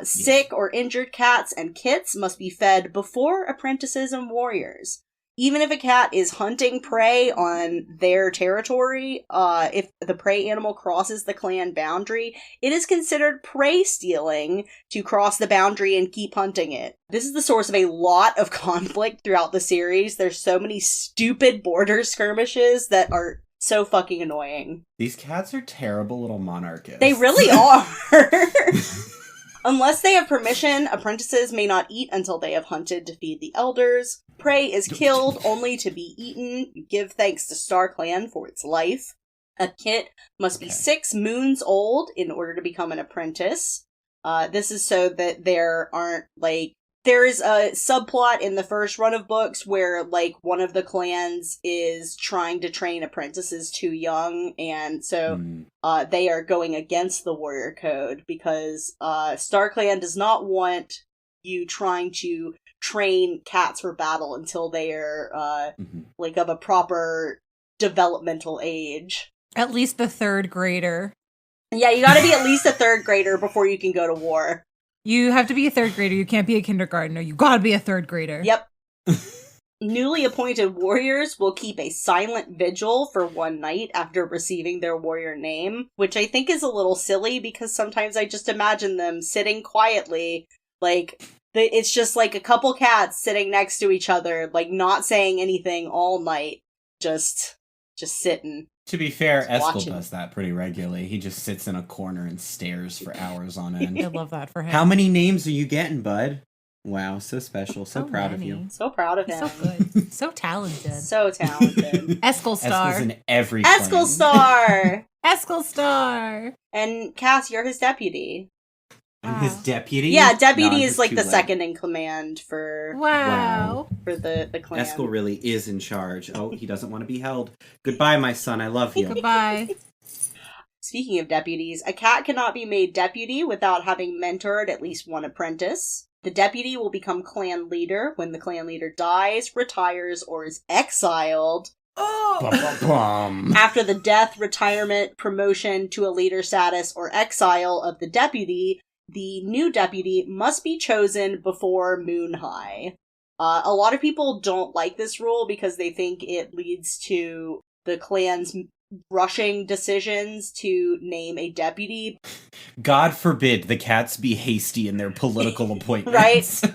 Sick or injured cats and kits must be fed before apprentices and warriors. Even if a cat is hunting prey on their territory, if the prey animal crosses the clan boundary, it is considered prey stealing to cross the boundary and keep hunting it. This is the source of a lot of conflict throughout the series. There's so many stupid border skirmishes that are so fucking annoying. These cats are terrible little monarchists. They really are. Unless they have permission, apprentices may not eat until they have hunted to feed the elders. Prey is killed only to be eaten. You give thanks to StarClan for its life. A kit must be 6 moons old in order to become an apprentice. This is so that there aren't, like... There is a subplot in the first run of books where, like, one of the clans is trying to train apprentices too young, and so they are going against the warrior code because StarClan does not want you trying to train cats for battle until they are, like, of a proper developmental age. At least the 3rd grader. Yeah, you gotta be at least a 3rd grader before you can go to war. You have to be a 3rd grader. You can't be a kindergartner. You gotta be a 3rd grader. Yep. Newly appointed warriors will keep a silent vigil for one night after receiving their warrior name, which I think is a little silly because sometimes I just imagine them sitting quietly, like, it's just like a couple cats sitting next to each other, like, not saying anything all night, just sitting. To be fair, Eskel does that pretty regularly. He just sits in a corner and stares for hours on end. I love that for him. How many names are you getting, bud? Wow, so special. So proud of you. So proud of him. So good. So talented. So talented. Eskel Star. Eskel's in every Eskel Star! Eskel Star! And Cass, you're his deputy. I'm his deputy? Yeah, deputy is like the second in command for... Wow. For the clan. Eskel really is in charge. Oh, he doesn't want to be held. Goodbye, my son. I love you. Goodbye. Speaking of deputies, a cat cannot be made deputy without having mentored at least one apprentice. The deputy will become clan leader when the clan leader dies, retires, or is exiled. Oh! After the death, retirement, promotion to a leader status, or exile of the deputy, the new deputy must be chosen before Moon High. A lot of people don't like this rule because they think it leads to the clans rushing decisions to name a deputy. God forbid the cats be hasty in their political appointments. Right?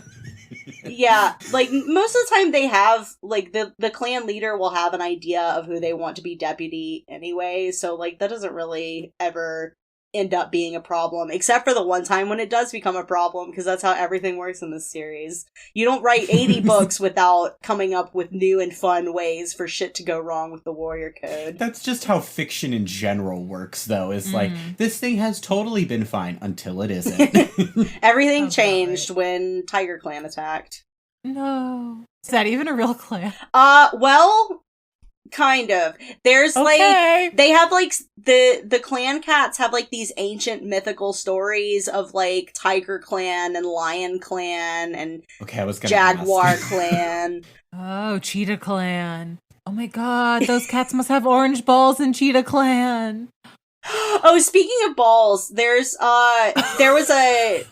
Yeah, like, most of the time they have, like, the clan leader will have an idea of who they want to be deputy anyway, so, like, that doesn't really ever end up being a problem, except for the one time when it does become a problem, because that's how everything works in this series. You don't write 80 books without coming up with new and fun ways for shit to go wrong with the warrior code. That's just how fiction in general works, though. It's like, this thing has totally been fine until it isn't. Everything changed when Tiger Clan attacked. No. Is that even a real clan? Well, Kind of. There's like they have like the clan cats have like these ancient mythical stories of like Tiger Clan and Lion Clan and Jaguar Clan. Oh, Cheetah Clan. Oh my god, those cats must have orange balls in Cheetah Clan. Oh, speaking of balls, there was a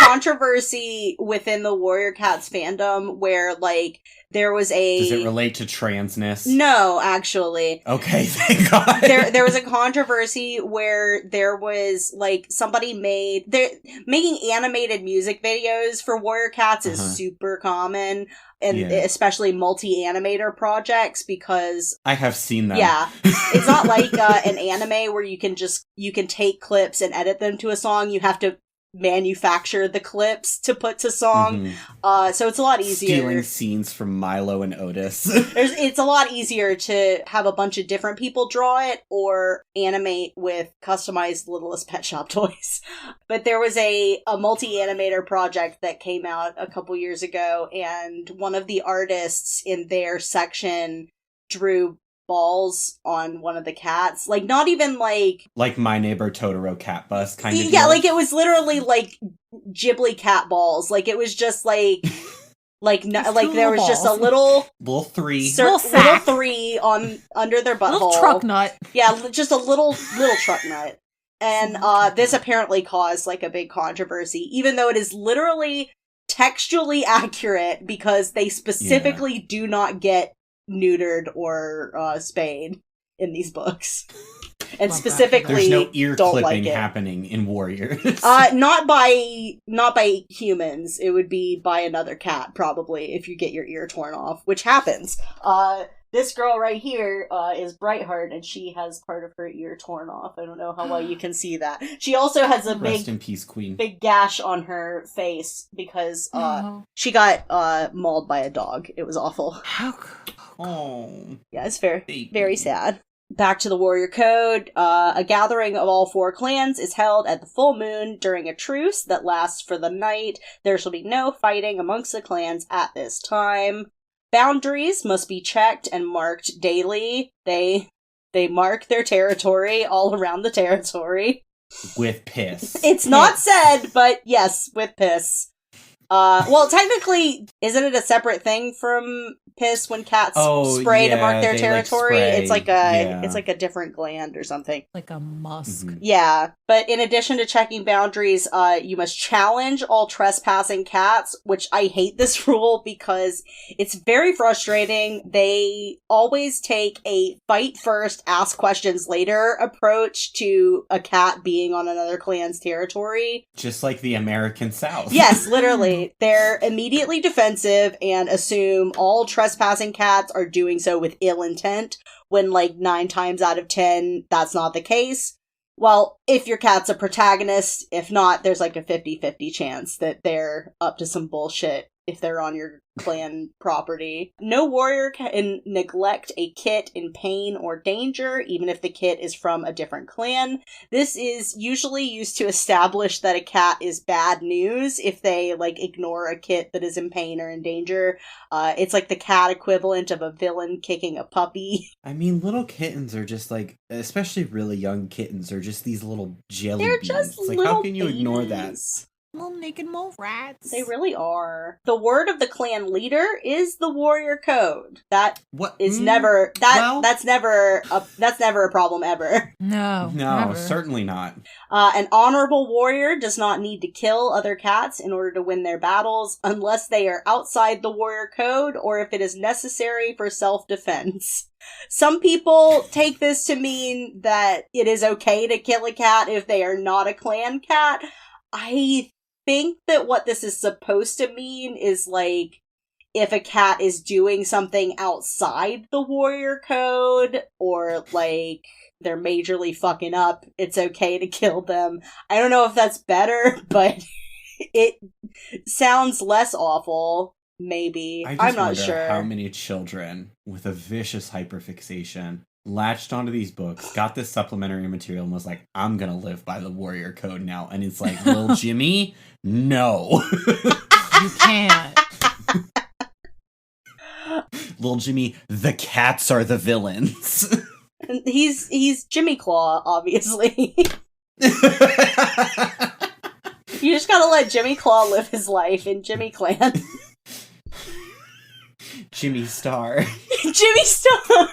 controversy within the Warrior Cats fandom where like there was a... Does it relate to transness? No, actually. Okay, thank God. There was a controversy where there was like somebody making animated music videos for Warrior Cats is super common. And especially multi-animator projects because... I have seen them. Yeah. It's not like an anime where you can take clips and edit them to a song. You have to manufacture the clips to put to song. So it's a lot easier. Stealing scenes from Milo and Otis. It's a lot easier to have a bunch of different people draw it or animate with customized Littlest Pet Shop toys. But there was a multi-animator project that came out a couple years ago, and one of the artists in their section drew balls on one of the cats. Like, not even like My Neighbor Totoro cat bus kind of Yeah, deal. like it was literally like Ghibli cat balls. Like it was just like there was just a little three little three on under their butthole. Little truck nut. Yeah, just a little truck nut. And this apparently caused like a big controversy, even though it is literally textually accurate because they specifically do not get neutered or spayed in these books. And specifically, there's no ear clipping like happening in Warriors. Not by humans. It would be by another cat, probably, if you get your ear torn off, which happens. This girl right here is Brightheart, and she has part of her ear torn off. I don't know how well you can see that. She also has a Rest in peace, Queen. big gash on her face because she got mauled by a dog. It was awful. Oh. Yeah, it's very sad. Back to the Warrior Code. A gathering of all 4 clans is held at the full moon during a truce that lasts for the night. There shall be no fighting amongst the clans at this time. Boundaries must be checked and marked daily. They mark their territory all around the territory. With piss. It's not said, but yes, with piss. Well, technically, isn't it a separate thing from piss when cats spray to mark their territory? It's like a different gland or something. Like a musk. Mm-hmm. Yeah, but in addition to checking boundaries, you must challenge all trespassing cats, which I hate this rule because it's very frustrating. They always take a fight first, ask questions later approach to a cat being on another clan's territory. Just like the American South. Yes, literally. They're immediately defensive and assume all trespassing cats are doing so with ill intent, when like 9 times out of 10, that's not the case. Well, if your cat's a protagonist, if not, there's like a 50-50 chance that they're up to some bullshit if they're on your clan property. No warrior can neglect a kit in pain or danger, even if the kit is from a different clan. This is usually used to establish that a cat is bad news if they, like, ignore a kit that is in pain or in danger. It's like the cat equivalent of a villain kicking a puppy. I mean, little kittens are just like, especially really young kittens, are just these little jelly beans. Just like, little how can you ignore babies. that? Little naked mole rats. They really are. The word of the clan leader is the warrior code. That is never that's never a problem ever. No, never. Certainly not. An honorable warrior does not need to kill other cats in order to win their battles unless they are outside the warrior code or if it is necessary for self-defense. Some people take this to mean that it is okay to kill a cat if they are not a clan cat. I think that what this is supposed to mean is, like, if a cat is doing something outside the warrior code, or, like, they're majorly fucking up, it's okay to kill them. I don't know if that's better, but it sounds less awful, maybe. I'm not sure. How many children with a vicious hyperfixation latched onto these books, got this supplementary material, and was like, I'm gonna live by the warrior code now. And it's like, little Jimmy, no. You can't. Little Jimmy, the cats are the villains. He's Jimmy Claw, obviously. You just gotta let Jimmy Claw live his life in Jimmy Clan. Jimmy Star. Jimmy Star!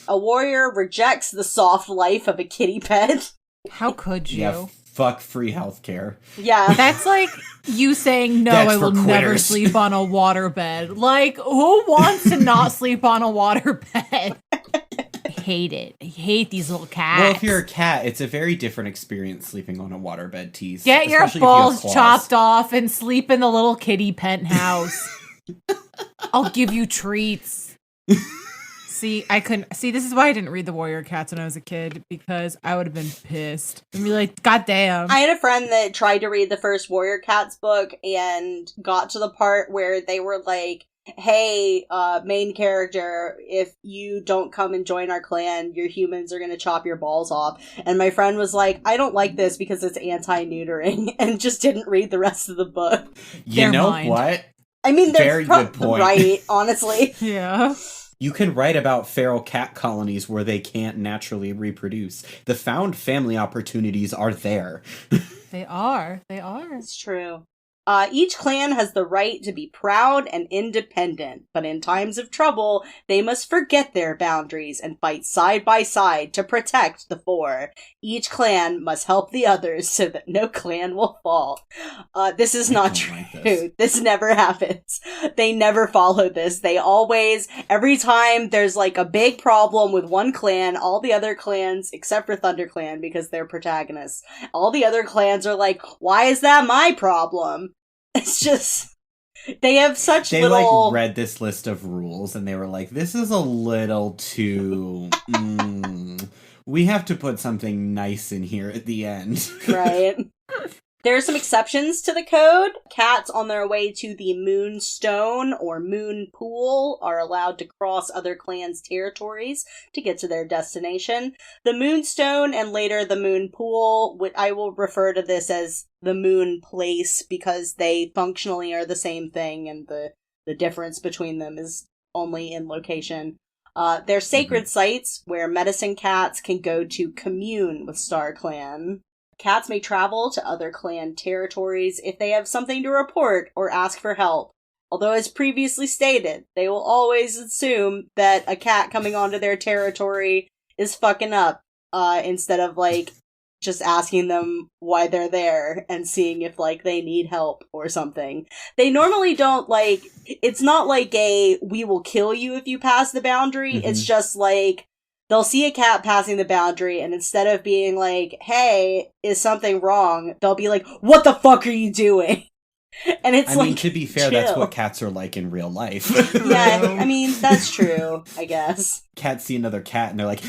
A warrior rejects the soft life of a kitty pet. How could you? Yeah, fuck free healthcare. Yeah. That's like you saying, no, That's I will never sleep on a waterbed. Like, who wants to not sleep on a waterbed? I hate it. I hate these little cats. Well, if you're a cat, it's a very different experience sleeping on a waterbed, Tease. Get your Especially if you have balls claws. chopped off and sleep in the little kitty penthouse. I'll give you treats. See, this is why I didn't read The Warrior Cats when I was a kid, because I would have been pissed. I'd be like, God damn. I had a friend that tried to read the first Warrior Cats book and got to the part where they were like, hey, main character, if you don't come and join our clan, your humans are gonna chop your balls off. And my friend was like, I don't like this because it's anti-neutering, and just didn't read the rest of the book. You know what? I mean, they're Very good point. Right, honestly. Yeah. You can write about feral cat colonies where they can't naturally reproduce. The found family opportunities are there. They are. It's true. Each clan has the right to be proud and independent, but in times of trouble, they must forget their boundaries and fight side by side to protect the four. Each clan must help the others so that no clan will fall. This is not true. Like this never happens. They never follow this. They always, every time there's like a big problem with one clan, all the other clans, except for ThunderClan because they're protagonists, all the other clans are like, why is that my problem? It's just, they have such they little... like read this list of rules and they were like, this is a little too... we have to put something nice in here at the end. Right. There are some exceptions to the code. Cats on their way to the Moonstone or Moon Pool are allowed to cross other clans' territories to get to their destination. The Moonstone and later the Moon Pool, I will refer to this as the Moon Place because they functionally are the same thing and the difference between them is only in location. They're sacred sites where medicine cats can go to commune with StarClan. Cats may travel to other clan territories if they have something to report or ask for help. Although, as previously stated, they will always assume that a cat coming onto their territory is fucking up, instead of, like, just asking them why they're there and seeing if, like, they need help or something. They normally don't, like, it's not like we will kill you if you pass the boundary. Mm-hmm. It's just, like, they'll see a cat passing the boundary, and instead of being like, hey, is something wrong? They'll be like, what the fuck are you doing? And it's I like, mean, to be fair, chill. That's what cats are like in real life. Yeah, I mean, that's true, I guess. Cats see another cat, and they're like...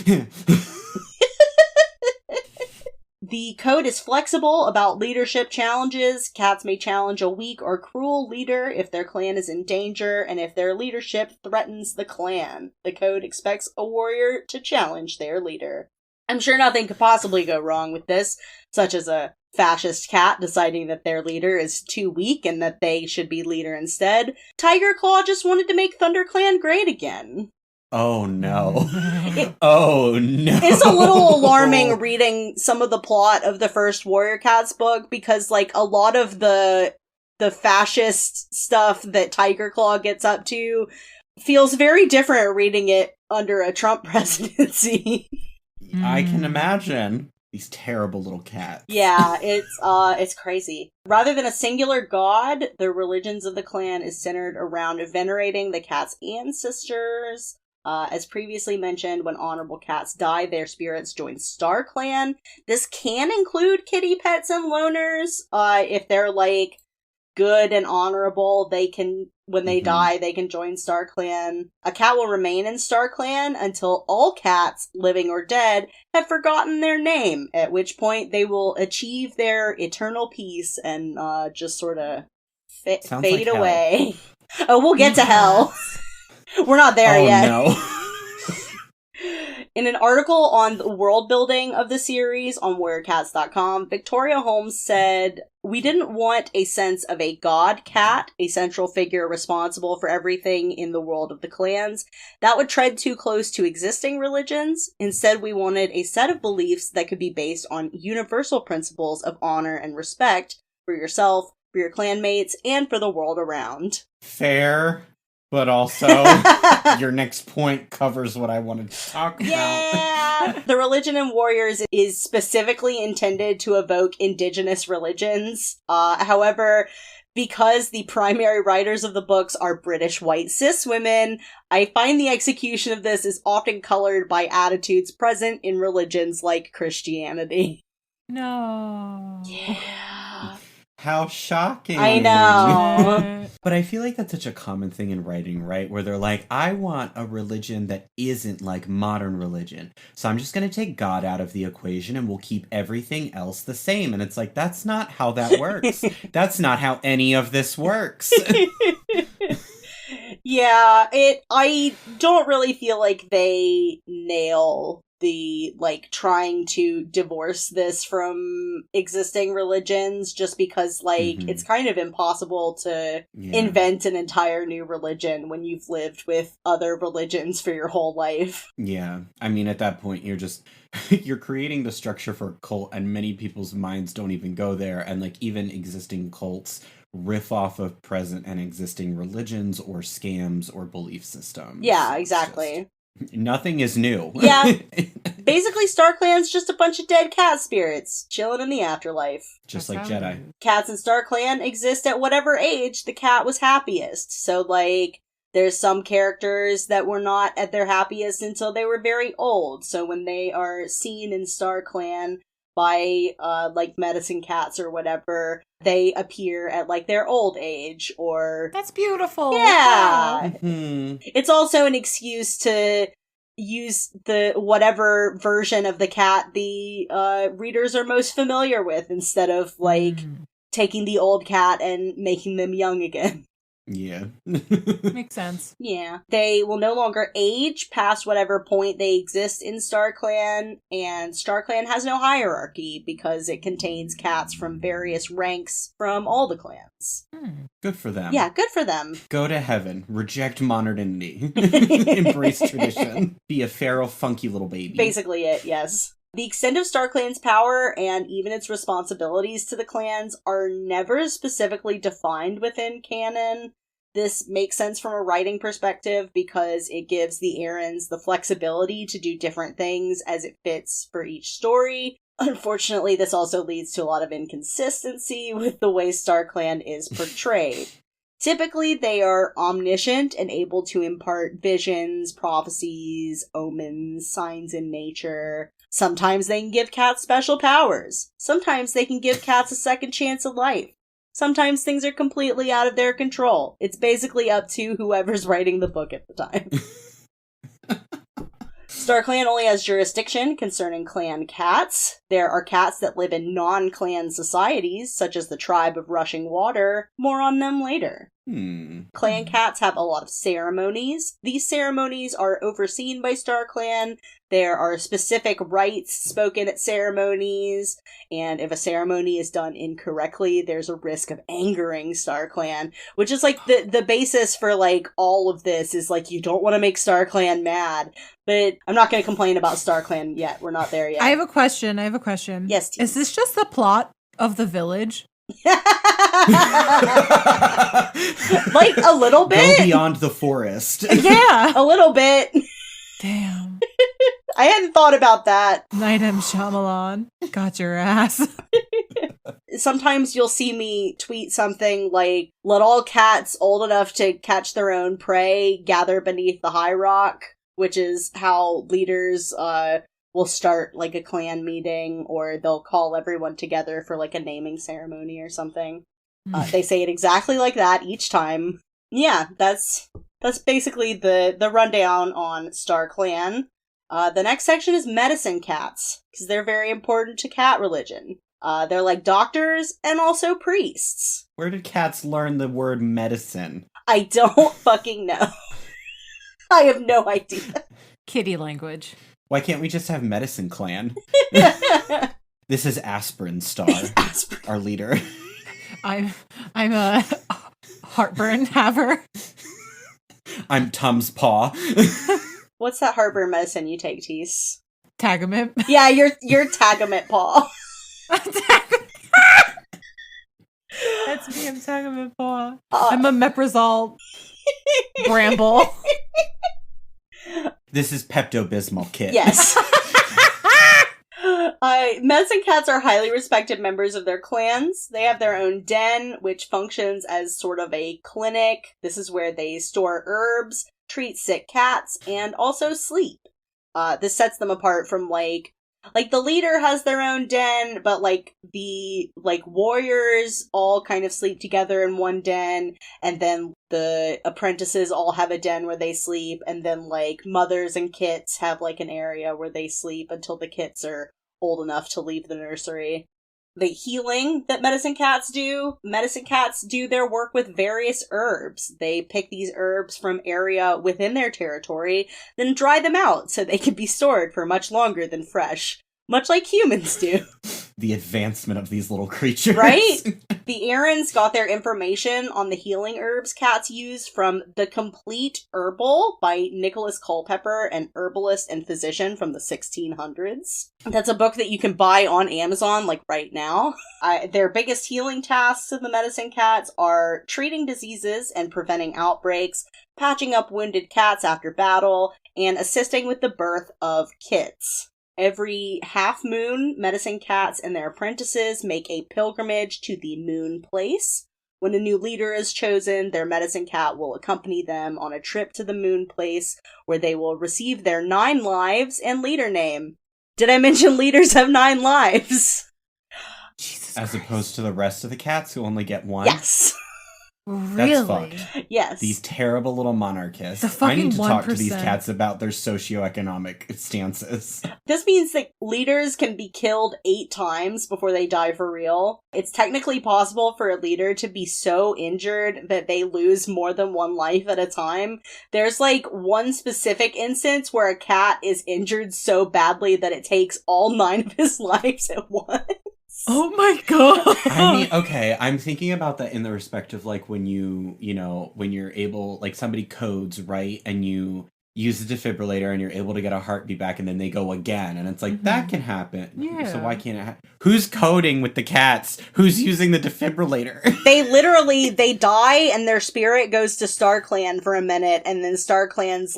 The code is flexible about leadership challenges. Cats may challenge a weak or cruel leader if their clan is in danger and if their leadership threatens the clan. The code expects a warrior to challenge their leader. I'm sure nothing could possibly go wrong with this, such as a fascist cat deciding that their leader is too weak and that they should be leader instead. Tiger Claw just wanted to make ThunderClan great again. Oh no. Oh no. It's a little alarming reading some of the plot of the first Warrior Cats book because, like, a lot of the fascist stuff that Tiger Claw gets up to feels very different reading it under a Trump presidency. I can imagine. These terrible little cats. Yeah, it's crazy. Rather than a singular god, the religions of the clan is centered around venerating the cat's ancestors. As previously mentioned, when honorable cats die, their spirits join StarClan. This can include kitty pets and loners. If they're, like, good and honorable, they can, when they die, they can join StarClan. A cat will remain in StarClan until all cats, living or dead, have forgotten their name, at which point they will achieve their eternal peace and just sort of fade away. Oh, we'll get to hell. We're not there yet. No. In an article on the world building of the series on WarriorCats.com, Victoria Holmes said, "We didn't want a sense of a god cat, a central figure responsible for everything in the world of the clans. That would tread too close to existing religions. Instead, we wanted a set of beliefs that could be based on universal principles of honor and respect for yourself, for your clanmates, and for the world around." Fair. But also, your next point covers what I wanted to talk about. Yeah! The religion in Warriors is specifically intended to evoke indigenous religions. However, because the primary writers of the books are British white cis women, I find the execution of this is often colored by attitudes present in religions like Christianity. No. Yeah. How shocking. I know. But I feel like that's such a common thing in writing, right? Where they're like, I want a religion that isn't like modern religion. So I'm just going to take God out of the equation and we'll keep everything else the same. And it's like, that's not how that works. That's not how any of this works. Yeah, I don't really feel like they nail the, like, trying to divorce this from existing religions, just because, like, it's kind of impossible to invent an entire new religion when you've lived with other religions for your whole life. Yeah. I mean, at that point, you're creating the structure for a cult, and many people's minds don't even go there, and, like, even existing cults riff off of present and existing religions or scams or belief systems. Yeah, exactly. Nothing is new. Yeah. Basically, StarClan's just a bunch of dead cat spirits chilling in the afterlife. Just like Jedi. Cats in StarClan exist at whatever age the cat was happiest. So, like, there's some characters that were not at their happiest until they were very old. So when they are seen in StarClan by, like, medicine cats or whatever, they appear at, like, their old age, or... That's beautiful! Yeah! Mm-hmm. It's also an excuse to use the whatever version of the cat the readers are most familiar with, instead of, like, taking the old cat and making them young again. Yeah. Makes sense. Yeah. They will no longer age past whatever point they exist in StarClan, and StarClan has no hierarchy because it contains cats from various ranks from all the clans. Good for them. Yeah, good for them. Go to heaven. Reject modernity. Embrace tradition. Be a feral, funky little baby. Basically it, yes. The extent of StarClan's power and even its responsibilities to the clans are never specifically defined within canon. This makes sense from a writing perspective because it gives the Erins the flexibility to do different things as it fits for each story. Unfortunately, this also leads to a lot of inconsistency with the way StarClan is portrayed. Typically, they are omniscient and able to impart visions, prophecies, omens, signs in nature. Sometimes they can give cats special powers. Sometimes they can give cats a second chance at life. Sometimes things are completely out of their control. It's basically up to whoever's writing the book at the time. StarClan only has jurisdiction concerning clan cats. There are cats that live in non-clan societies, such as the Tribe of Rushing Water. More on them later. Clan cats have a lot of ceremonies. These ceremonies are overseen by StarClan. There are specific rites spoken at ceremonies, and if a ceremony is done incorrectly, there's a risk of angering StarClan, which is like the basis for like all of this is like you don't want to make StarClan mad. But I'm not going to complain about StarClan yet. We're not there yet. I have a question. Yes, T. Is this just the plot of The Village? Like a little bit? Go beyond the forest. Yeah. A little bit. Damn. I hadn't thought about that. Night M. Shyamalan. Got your ass. Sometimes you'll see me tweet something like, let all cats old enough to catch their own prey gather beneath the high rock, which is how leaders will start like a clan meeting, or they'll call everyone together for like a naming ceremony or something. They say it exactly like that each time. Yeah, that's basically the rundown on StarClan. The next section is medicine cats, because they're very important to cat religion. They're like doctors and also priests. Where did cats learn the word medicine? I don't fucking know. I have no idea. Kitty language. Why can't we just have Medicine Clan? This is Aspirin Star, our leader. I'm a heartburn haver. I'm Tom's Paw. What's that heartburn medicine you take, Tease? Tagamet. Yeah, you're Tagamet Paw. That's me, I'm Tagamet Paw. I'm a Meprazole Bramble. This is Pepto-Bismol Kit. Yes. Medicine cats are highly respected members of their clans. They have their own den, which functions as sort of a clinic. This is where they store herbs, treat sick cats, and also sleep. This sets them apart from, like the leader has their own den, but, the warriors all kind of sleep together in one den, and then the apprentices all have a den where they sleep, and then, mothers and kits have, an area where they sleep until the kits are old enough to leave the nursery. The healing that medicine cats do their work with various herbs. They pick these herbs from area within their territory, then dry them out so they can be stored for much longer than fresh. Much like humans do. The advancement of these little creatures. Right? The Aarons got their information on the healing herbs cats use from The Complete Herbal by Nicholas Culpeper, an herbalist and physician from the 1600s. That's a book that you can buy on Amazon, right now. Their biggest healing tasks of the medicine cats are treating diseases and preventing outbreaks, patching up wounded cats after battle, and assisting with the birth of kits. Every half moon, medicine cats and their apprentices make a pilgrimage to the moon place. When a new leader is chosen, their medicine cat will accompany them on a trip to the moon place, where they will receive their 9 lives and leader name. Did I mention leaders have 9 lives? Jesus As Christ. opposed to the rest of the cats who only get 1? Yes. Really? That's fucked. Yes. These terrible little monarchists. The fucking I need to talk to these 1%. cats about their socioeconomic stances. This means that leaders can be killed 8 times before they die for real. It's technically possible for a leader to be so injured that they lose more than 1 life at a time. There's one specific instance where a cat is injured so badly that it takes all 9 of his lives at once. Oh my god. I mean, okay, I'm thinking about that in the respect of when when you're able, somebody codes, right? And you use the defibrillator and you're able to get a heartbeat back and then they go again. And it's that can happen. Yeah. So why can't it happen? Who's coding with the cats? Who's using the defibrillator? They die and their spirit goes to StarClan for a minute, and then StarClan's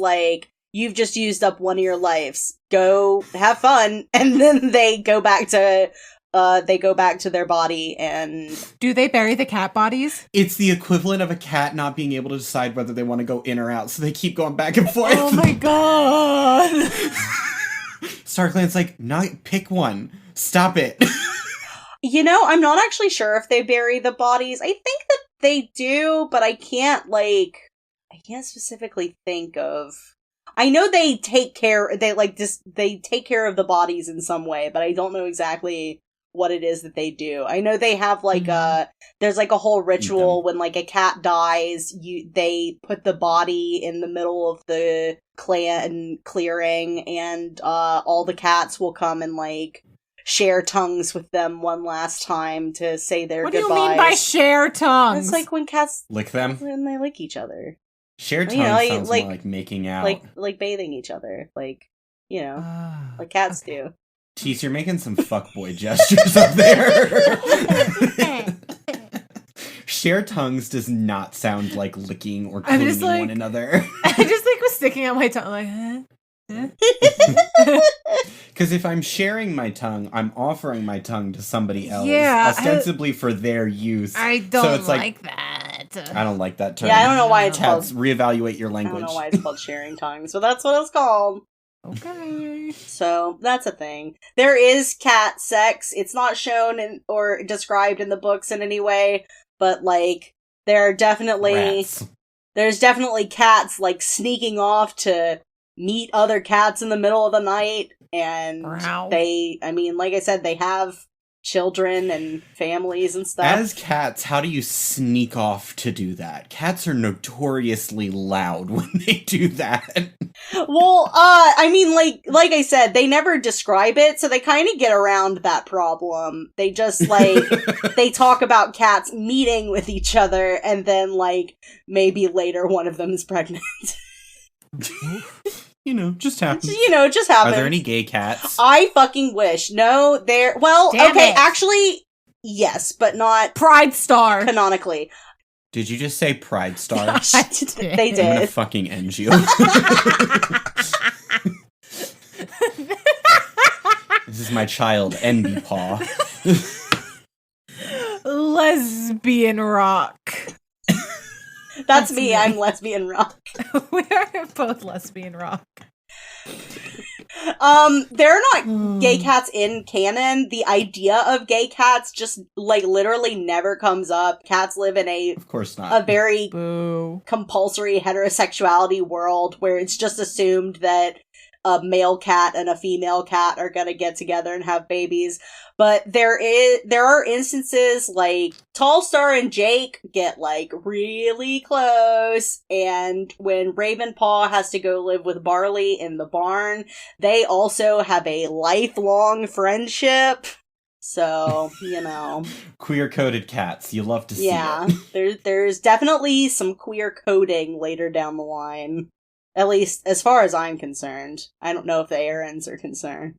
you've just used up 1 of your lives. Go have fun. And then they go back to their body. And do they bury the cat bodies? It's the equivalent of a cat not being able to decide whether they want to go in or out, so they keep going back and forth. Oh my god. StarClan's no, pick one. Stop it. I'm not actually sure if they bury the bodies. I think that they do, but I can't specifically think of. I know they take care. They take care of the bodies in some way, but I don't know exactly what it is that they do. I know they have there's a whole ritual when a cat dies, they put the body in the middle of the clan clearing, and all the cats will come and share tongues with them one last time to say their goodbyes. What do you mean by share tongues? It's when cats lick them when they lick each other. Shared tongue sounds more like making out. Like bathing each other. Like cats do. Tease, you're making some fuckboy gestures up there. Share tongues does not sound like licking or cleaning one another. I just was sticking out my tongue huh? Because if I'm sharing my tongue, I'm offering my tongue to somebody else, ostensibly for their use. I don't so it's that. I don't like that term. Yeah, I don't know why it's Cats, called. reevaluate your language. I don't know why it's called sharing tongues, but that's what it's called. Okay. So that's a thing. There is cat sex. It's not shown or described in the books in any way, but there are definitely there's definitely cats sneaking off to meet other cats in the middle of the night, and like I said, they have children and families and stuff. As cats, how do you sneak off to do that? Cats are notoriously loud when they do that. Well, I mean, like I said, they never describe it, so they kind of get around that problem. They just, like, they talk about cats meeting with each other, and then, like, maybe later one of them is pregnant. Just happens. Just happens. Are there any gay cats? I fucking wish. No, well, Damn okay, it. actually, yes, but not Pride Star. canonically. Did you just say Pride Star? They I'm gonna did. fucking end you. This is my child, Envy Paw. Lesbian rock. That's me. I'm lesbian rock. We are both lesbian rock. There are not gay cats in canon. The idea of gay cats just, like, literally never comes up. Cats live in Of course not. a very Boo. compulsory heterosexuality world where it's just assumed that a male cat and a female cat are gonna get together and have babies. But there are instances like Tallstar and Jake get, like, really close, and when Ravenpaw has to go live with Barley in the barn, they also have a lifelong friendship. So, Queer-coded cats. You love to see it. there's definitely some queer coding later down the line. At least, as far as I'm concerned. I don't know if the Aarons are concerned.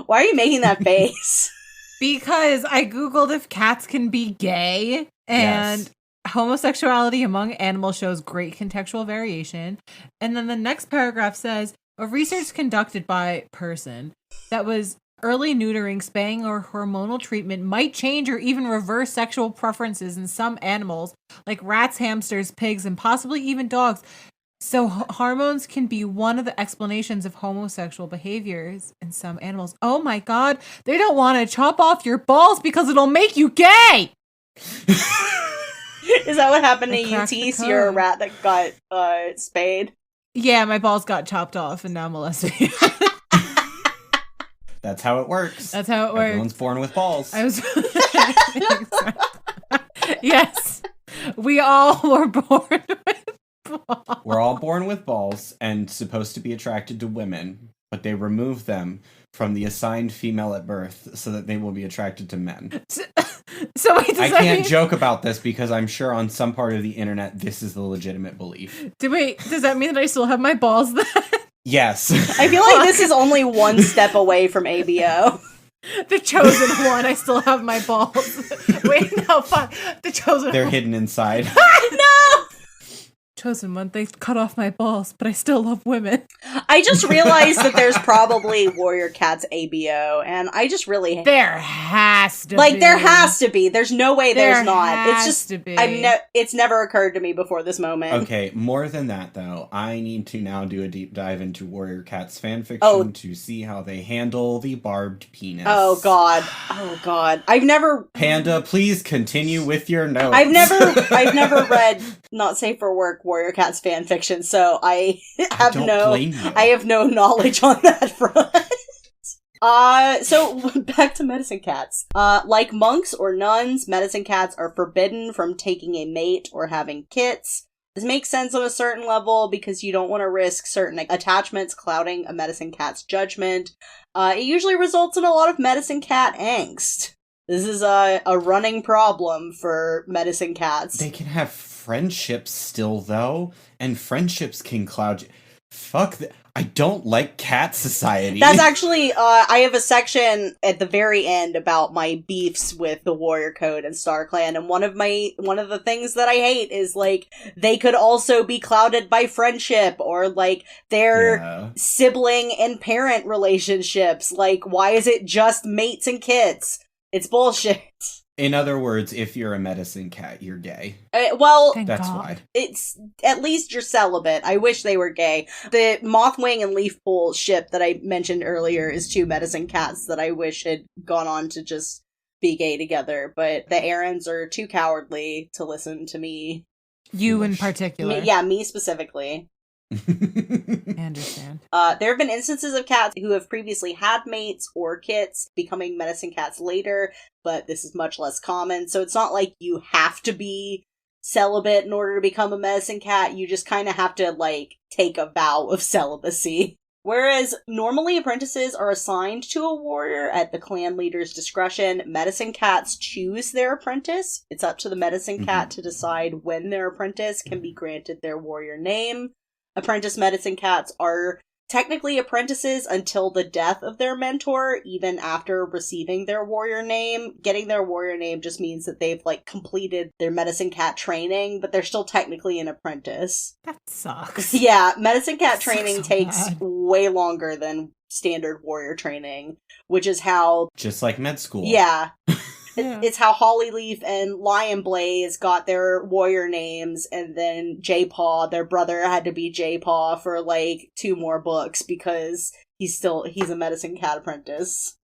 Why are you making that face? Because I googled if cats can be gay, and homosexuality among animals shows great contextual variation. And then the next paragraph says, a research conducted by person that was early neutering, spaying, or hormonal treatment might change or even reverse sexual preferences in some animals, like rats, hamsters, pigs, and possibly even dogs. So hormones can be one of the explanations of homosexual behaviors in some animals. Oh my god, they don't want to chop off your balls because it'll make you gay! Is that what happened to you, T? So you're a rat that got spayed? Yeah, my balls got chopped off and now I'm a lesbian. That's how it works. That's how it works. Everyone's born with balls. Yes. We all were born with balls. We're all born with balls and supposed to be attracted to women, but they remove them from the assigned female at birth so that they will be attracted to men. So wait, I can't joke about this because I'm sure on some part of the internet this is the legitimate belief. Does that mean that I still have my balls then? Yes. I feel like this is only one step away from ABO. The chosen one, I still have my balls. Wait, no, fuck. The chosen one. They're hidden inside. No! Chosen one, they cut off my balls, but I still love women. I just realized that there's probably Warrior Cats ABO, and I just really... There has to be. Like, there has to be. There's no way there's There not. It's has just... to be. It's never occurred to me before this moment. Okay, more than that, though, I need to now do a deep dive into Warrior Cats fanfiction to see how they handle the barbed penis. Oh, God. Oh, God. I've never... Panda, please continue with your notes. I've never read Not Safe for Work Warrior Cats fanfiction, so I have I have no knowledge on that front. So back to medicine cats. Like monks or nuns, medicine cats are forbidden from taking a mate or having kits. This makes sense on a certain level because you don't want to risk certain attachments clouding a medicine cat's judgment. It usually results in a lot of medicine cat angst. This is a running problem for medicine cats. They can have friendships still, though, and friendships can cloud you. Fuck that. I don't like cat society. That's actually, I have a section at the very end about my beefs with the Warrior Code and StarClan, and one of the things that I hate is, like, they could also be clouded by friendship, or, like, their sibling and parent relationships. Like, why is it just mates and kits? It's bullshit. In other words, if you're a medicine cat, you're gay. Well, that's why. It's at least you're celibate. I wish they were gay. The Mothwing and Leafpool ship that I mentioned earlier is two medicine cats that I wish had gone on to just be gay together, but the Aarons are too cowardly to listen to me. You in particular. Me specifically. I understand. There have been instances of cats who have previously had mates or kits becoming medicine cats later, but this is much less common. So it's not like you have to be celibate in order to become a medicine cat. You just kind of have to, like, take a vow of celibacy. Whereas normally apprentices are assigned to a warrior at the clan leader's discretion, medicine cats choose their apprentice. It's up to the medicine cat to decide when their apprentice can be granted their warrior name. Apprentice medicine cats are technically apprentices until the death of their mentor, even after receiving their warrior name. Getting their warrior name just means that they've, like, completed their medicine cat training, but they're still technically an apprentice. That sucks. Yeah, medicine cat training so takes bad. way longer than standard warrior training, which is how... Just like med school. Yeah. Yeah. It's how Hollyleaf and Lion Blaze got their warrior names, and then J-Paw, their brother, had to be J-Paw for, like, 2 more books because he's a medicine cat apprentice.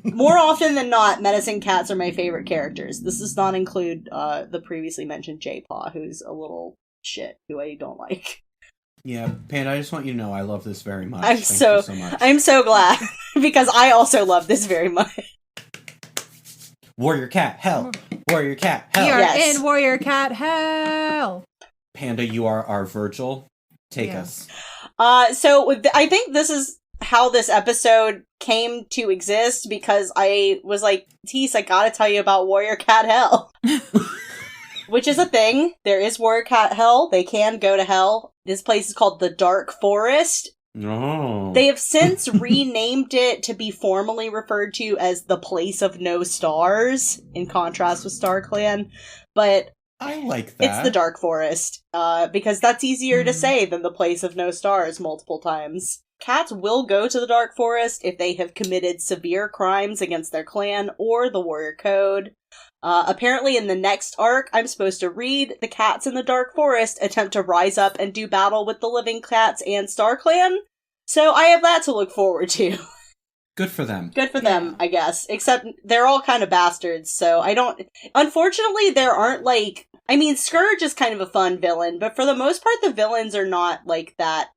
More often than not, medicine cats are my favorite characters. This does not include the previously mentioned J-Paw, who's a little shit, who I don't like. Yeah, Panda, I just want you to know I love this very much. I'm Thank you so much. I'm so glad, because I also love this very much. Warrior cat, hell! Warrior cat, hell! We are Yes. in warrior cat hell. Panda, you are our Virgil. Take us. So I think this is how this episode came to exist, because I was like, Tease, I gotta tell you about Warrior Cat Hell. Which is a thing. There is Warrior Cat Hell. They can go to hell. This place is called the Dark Forest. No. They have since renamed it to be formally referred to as the Place of No Stars, in contrast with StarClan. But I like that. it's the Dark Forest, because that's easier to say than the Place of No Stars multiple times. Cats will go to the Dark Forest if they have committed severe crimes against their clan or the Warrior Code. Apparently in the next arc, I'm supposed to read the cats in the Dark Forest attempt to rise up and do battle with the living cats and StarClan. So I have that to look forward to. Good for them. Good for them, I guess. Except they're all kind of bastards, so I don't... Unfortunately, there aren't, like... I mean, Scourge is kind of a fun villain, but for the most part, the villains are not, like, that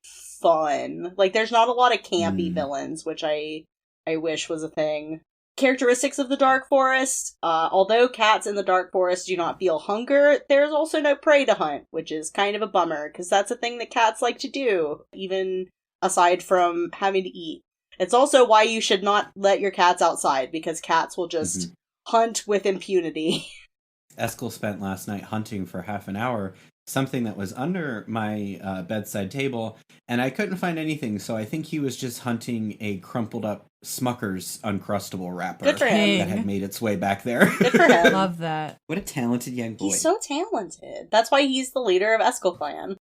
fun. Like, there's not a lot of campy villains, which I wish was a thing. Characteristics of the Dark Forest. Although cats in the Dark Forest do not feel hunger, there's also no prey to hunt, which is kind of a bummer, because that's a thing that cats like to do, even aside from having to eat. It's also why you should not let your cats outside, because cats will just hunt with impunity. Eskel spent last night hunting for half an hour, something that was under my bedside table, and I couldn't find anything, so I think he was just hunting a crumpled up Smucker's Uncrustable wrapper Good for him. that had made its way back there. Good for him. Love that. What a talented young boy. He's so talented. That's why he's the leader of Eskel Clan.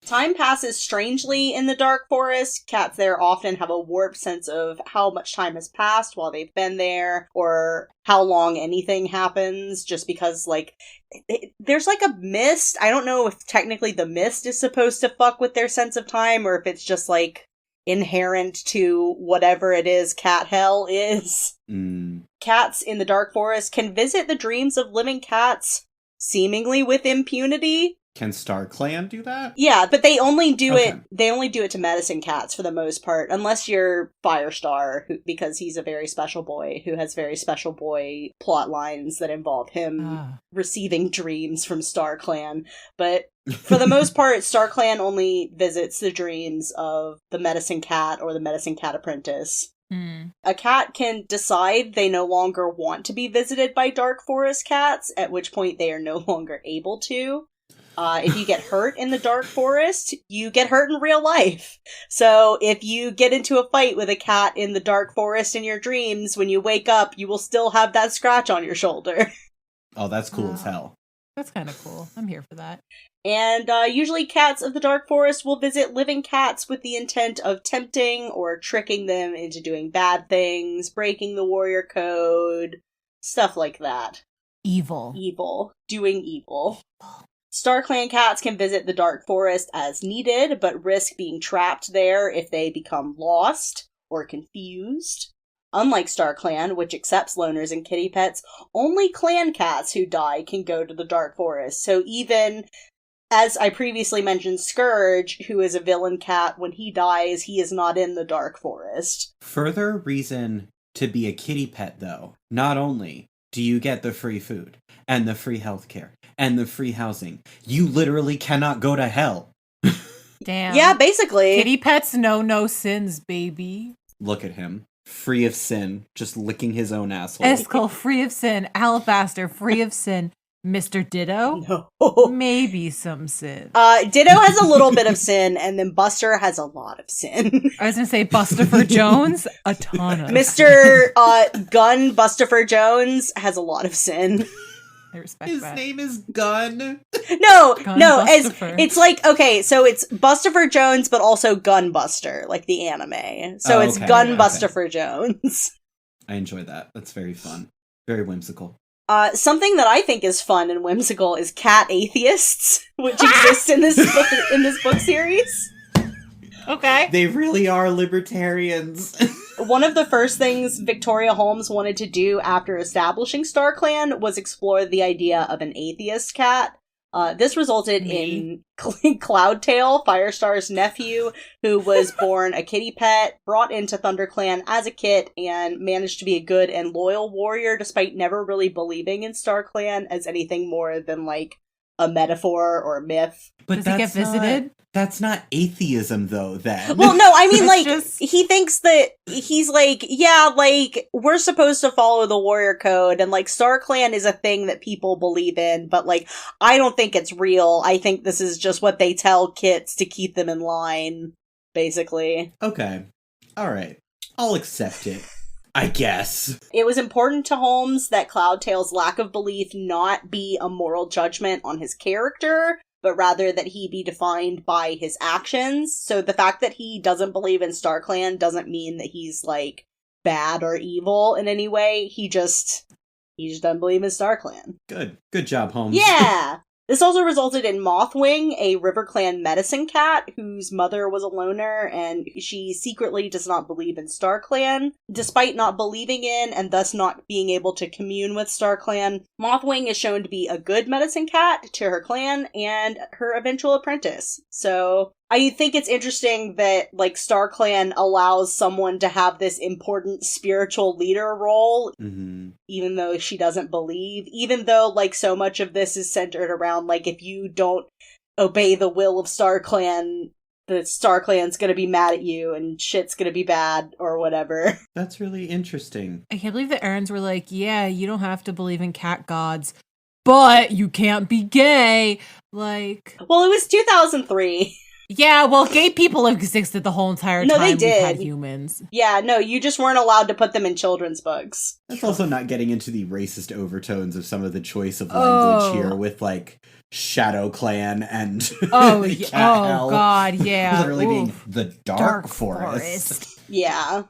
Time passes strangely in the Dark Forest. Cats there often have a warped sense of how much time has passed while they've been there, or how long anything happens, just because, like, there's like a mist. I don't know if technically the mist is supposed to fuck with their sense of time, or if it's just, like, inherent to whatever it is cat hell is. Cats in the Dark Forest can visit the dreams of living cats, seemingly with impunity. Can StarClan do that? Yeah, but they only do it. They only do it to medicine cats for the most part, unless you're Firestar, because he's a very special boy who has very special boy plot lines that involve him receiving dreams from StarClan. But for the most part, StarClan only visits the dreams of the medicine cat or the medicine cat apprentice. A cat can decide they no longer want to be visited by Dark Forest cats, at which point they are no longer able to. If you get hurt in the Dark Forest, you get hurt in real life. So if you get into a fight with a cat in the Dark Forest in your dreams, when you wake up, you will still have that scratch on your shoulder. Oh, that's cool as hell. That's kind of cool. I'm here for that. And usually cats of the Dark Forest will visit living cats with the intent of tempting or tricking them into doing bad things, breaking the warrior code, stuff like that. Evil. Doing evil. StarClan cats can visit the Dark Forest as needed, but risk being trapped there if they become lost or confused. Unlike StarClan, which accepts loners and kitty pets, only clan cats who die can go to the Dark Forest. So even as I previously mentioned, Scourge, who is a villain cat, when he dies, he is not in the Dark Forest. Further reason to be a kitty pet, though. Not only do you get the free food, and the free healthcare, and the free housing, you literally cannot go to hell. Damn. Yeah, basically. Kitty pets know no sins, baby. Look at him. Free of sin. Just licking his own asshole. Eskel, free of sin. Alabaster, free of sin. Mr. Ditto? No. Maybe some sin. Ditto has a little bit of sin, and then Buster has a lot of sin. I was going to say Bustafer Jones, a ton of Mr. Gun Bustafer Jones has a lot of sin. I respect His that. name is Gun. No, Gun as, Bustafer. it's like, okay, so it's Bustafer Jones, but also Gunbuster, like the anime. So it's Gun Bustafer Jones. I enjoy that. That's very fun. Very whimsical. Something that I think is fun and whimsical is cat atheists, which exist in this book series. Okay. They really are libertarians. One of the first things Victoria Holmes wanted to do after establishing StarClan was explore the idea of an atheist cat. This resulted in Cloudtail, Firestar's nephew, who was born a kitty pet, brought into ThunderClan as a kit, and managed to be a good and loyal warrior despite never really believing in StarClan as anything more than, like, a metaphor or a myth. But Does he get visited? That's not atheism, though, then. Well, no, I mean, like, just... he thinks that, he's like, yeah, like, we're supposed to follow the warrior code, and, like, StarClan is a thing that people believe in, but, like, I don't think it's real. I think this is just what they tell kits to keep them in line, basically. Okay. Alright. I'll accept it. I guess. It was important to Holmes that Cloudtail's lack of belief not be a moral judgment on his character, but rather that he be defined by his actions. So the fact that he doesn't believe in StarClan doesn't mean that he's, like, bad or evil in any way. He just doesn't believe in StarClan. Good. Good job, Holmes. Yeah! This also resulted in Mothwing, a RiverClan medicine cat whose mother was a loner, and she secretly does not believe in StarClan. Despite not believing in, and thus not being able to commune with StarClan, Mothwing is shown to be a good medicine cat to her clan and her eventual apprentice. So I think it's interesting that, like, StarClan allows someone to have this important spiritual leader role, even though she doesn't believe, even though, like, so much of this is centered around, like, if you don't obey the will of StarClan, the StarClan's gonna be mad at you and shit's gonna be bad or whatever. That's really interesting. I can't believe the Aarons were like, yeah, you don't have to believe in cat gods, but you can't be gay. Like, well, it was 2003. Yeah, well, gay people existed the whole entire time they we had did. humans. Yeah, no, you just weren't allowed to put them in children's books. That's also not getting into the racist overtones of some of the choice of language here with, like, Shadow Clan and Cat Hell. God, yeah. Literally being the Dark Forest. Yeah.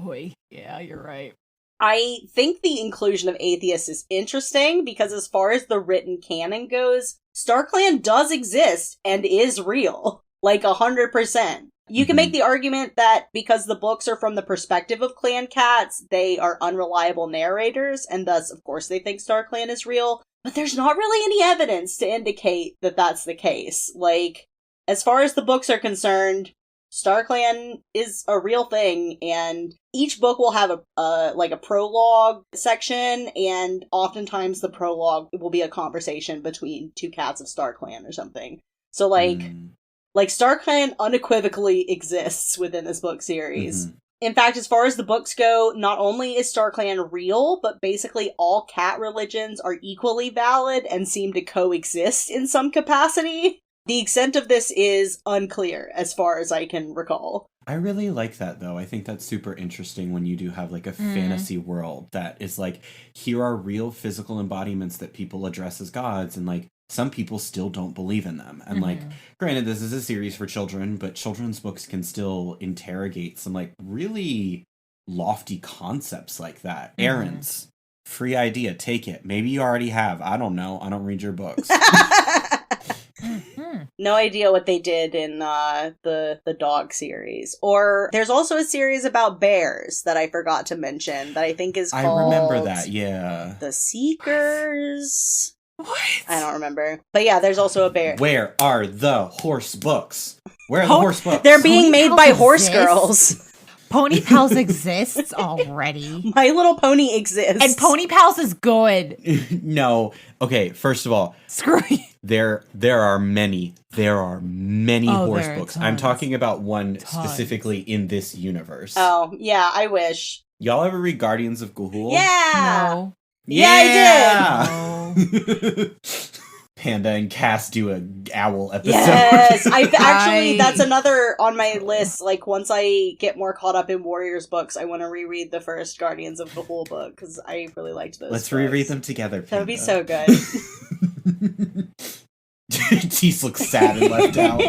Oy. Yeah, you're right. I think the inclusion of atheists is interesting because as far as the written canon goes, StarClan does exist and is real. Like 100%. You can make the argument that because the books are from the perspective of clan cats, they are unreliable narrators, and thus, of course, they think StarClan is real. But there's not really any evidence to indicate that that's the case. Like, as far as the books are concerned, StarClan is a real thing, and each book will have a prologue section, and oftentimes the prologue will be a conversation between two cats of StarClan or something. So, like StarClan unequivocally exists within this book series. In fact, as far as the books go, not only is StarClan real, but basically all cat religions are equally valid and seem to coexist in some capacity. The extent of this is unclear, as far as I can recall. I really like that, though. I think that's super interesting when you do have, like, a fantasy world that is, like, here are real physical embodiments that people address as gods, and, like, some people still don't believe in them. And, like, granted, this is a series for children, but children's books can still interrogate some, like, really lofty concepts like that. Aaron's free idea. Take it. Maybe you already have. I don't know. I don't read your books. No idea what they did in the dog series. Or there's also a series about bears that I forgot to mention that I think is called... I remember that, yeah. The Seekers... What? I don't remember. But yeah, there's also a bear. Where are the horse books? Where are the horse books? They're being made by horse exists? girls. Pony Pals exists already. My Little Pony exists. And Pony Pals is good. No. Okay, first of all, Screw you. there are many horse there are books. tons. I'm talking about one specifically in this universe. Oh, yeah, I wish. Y'all ever read Guardians of Gahul? Yeah. No. Yeah, I did. Panda and Cass do a owl episode. Yes, that's another on my list. Like, once I get more caught up in Warriors books, I want to reread the first Guardians of the Whole book, because I really liked those. Let's books. reread them together, Panda. That would be so good. Tease looks sad and left out.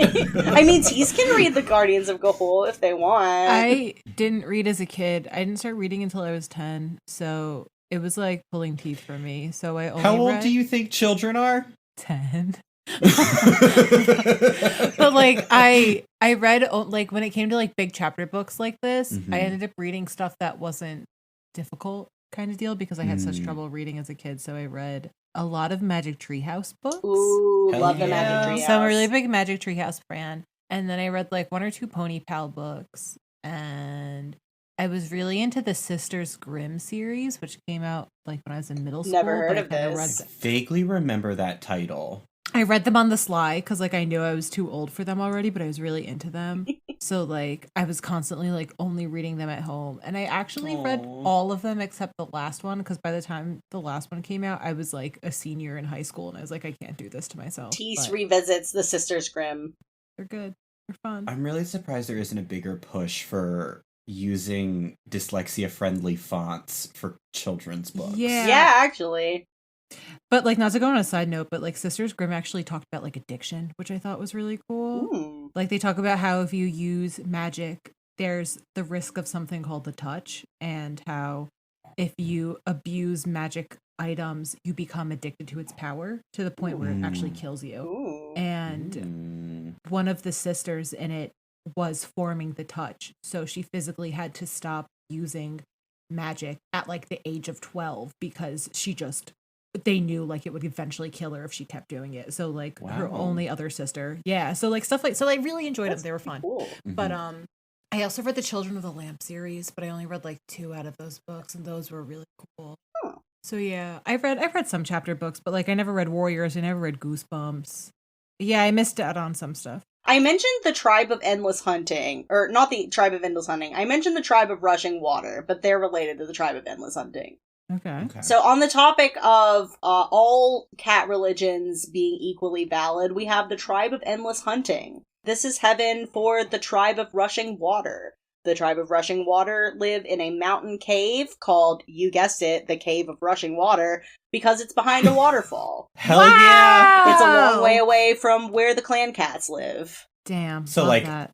I mean, Tease can read the Guardians of Gahul if they want. I didn't read as a kid. I didn't start reading until I was 10, so it was like pulling teeth for me. So I only How old read do you think children are? 10. But like I read, like, when it came to like big chapter books like this, I ended up reading stuff that wasn't difficult kind of deal because I had such trouble reading as a kid. So I read a lot of Magic Treehouse books. Ooh, Hell love the yeah. Magic Treehouse. So I'm a really big Magic Treehouse fan. And then I read like 1 or 2 Pony Pal books. And I was really into the Sisters Grimm series, which came out like when I was in middle school. Never heard but of I kinda this. read Vaguely remember that title. I read them on the sly because like I knew I was too old for them already, but I was really into them. So like I was constantly like only reading them at home. And I actually read all of them except the last one, because by the time the last one came out, I was like a senior in high school and I was like, I can't do this to myself. Tease But revisits the Sisters Grimm. they're good. They're fun. I'm really surprised there isn't a bigger push for using dyslexia-friendly fonts for children's books. Yeah, actually. But like, not to go on a side note, but like Sisters Grimm actually talked about like addiction, which I thought was really cool. Ooh. Like they talk about how if you use magic, there's the risk of something called the touch, and how if you abuse magic items, you become addicted to its power to the point where it actually kills you. Ooh. And one of the sisters in it was forming the touch, so she physically had to stop using magic at like the age of 12 because they knew like it would eventually kill her if she kept doing it. So like her only other sister. Yeah. So like stuff like, so I really enjoyed them. They were fun. Cool. But I also read the Children of the Lamp series, but I only read like 2 out of those books, and those were really cool. Oh. So yeah, I've read some chapter books, but like I never read Warriors, I never read Goosebumps. Yeah, I missed out on some stuff. I mentioned the Tribe of Endless Hunting, or not the Tribe of Endless Hunting. I mentioned the Tribe of Rushing Water, but they're related to the Tribe of Endless Hunting. Okay. So on the topic of all cat religions being equally valid, we have the Tribe of Endless Hunting. This is heaven for the Tribe of Rushing Water. The Tribe of Rushing Water live in a mountain cave called, you guessed it, the Cave of Rushing Water, because it's behind a waterfall. Hell yeah! It's a long way away from where the clan cats live. Damn. So love like that.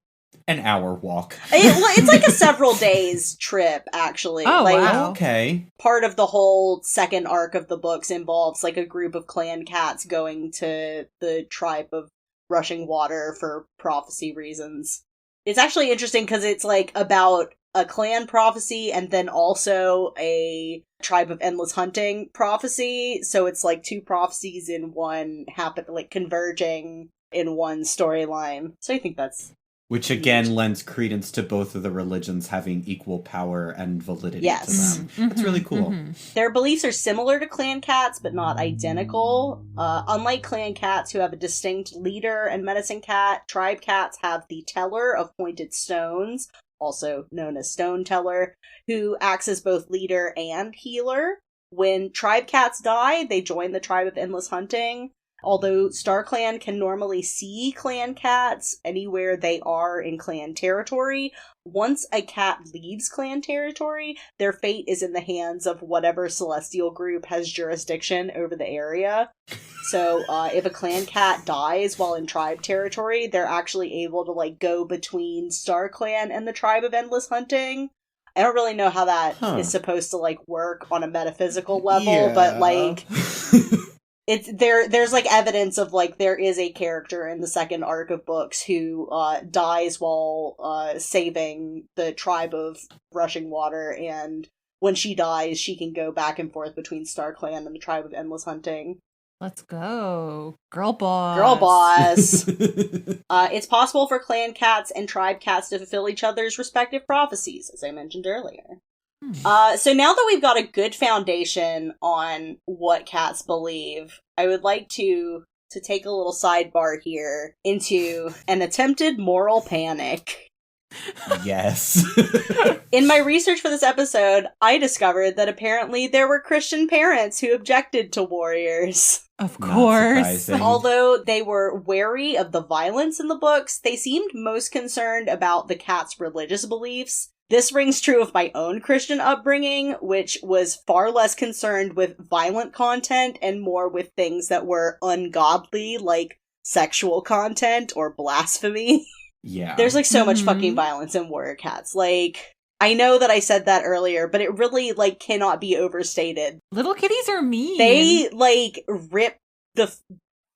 an hour walk. It's like a several days trip, actually. Oh, like, wow. Okay. Part of the whole second arc of the books involves like a group of clan cats going to the Tribe of Rushing Water for prophecy reasons. It's actually interesting because it's like about a clan prophecy and then also a Tribe of Endless Hunting prophecy. So it's like 2 prophecies in one converging in one storyline. So I think that's Which again lends credence to both of the religions having equal power and validity Yes. to them. That's really cool. Their beliefs are similar to clan cats, but not identical. Unlike clan cats, who have a distinct leader and medicine cat, tribe cats have the teller of pointed stones, also known as stone teller, who acts as both leader and healer. When tribe cats die, they join the Tribe of Endless Hunting. Although StarClan can normally see clan cats anywhere they are in clan territory, once a cat leaves clan territory, their fate is in the hands of whatever celestial group has jurisdiction over the area. So if a clan cat dies while in tribe territory, they're actually able to like go between StarClan and the Tribe of Endless Hunting. I don't really know how that is supposed to like work on a metaphysical level, but like it's there's like evidence of like there is a character in the second arc of books who dies while saving the Tribe of Rushing Water, and when she dies she can go back and forth between StarClan and the Tribe of Endless Hunting. Let's go. Girl boss. Girl boss. It's possible for clan cats and tribe cats to fulfill each other's respective prophecies, as I mentioned earlier. So now that we've got a good foundation on what cats believe, I would like to take a little sidebar here into an attempted moral panic. Yes. In my research for this episode, I discovered that apparently there were Christian parents who objected to warriors. Of course. Although they were wary of the violence in the books, they seemed most concerned about the cat's religious beliefs. This rings true of my own Christian upbringing, which was far less concerned with violent content and more with things that were ungodly, like sexual content or blasphemy. Yeah. There's like so much fucking violence in warrior cats. Like, I know that I said that earlier, but it really like cannot be overstated. Little kitties are mean. They like rip the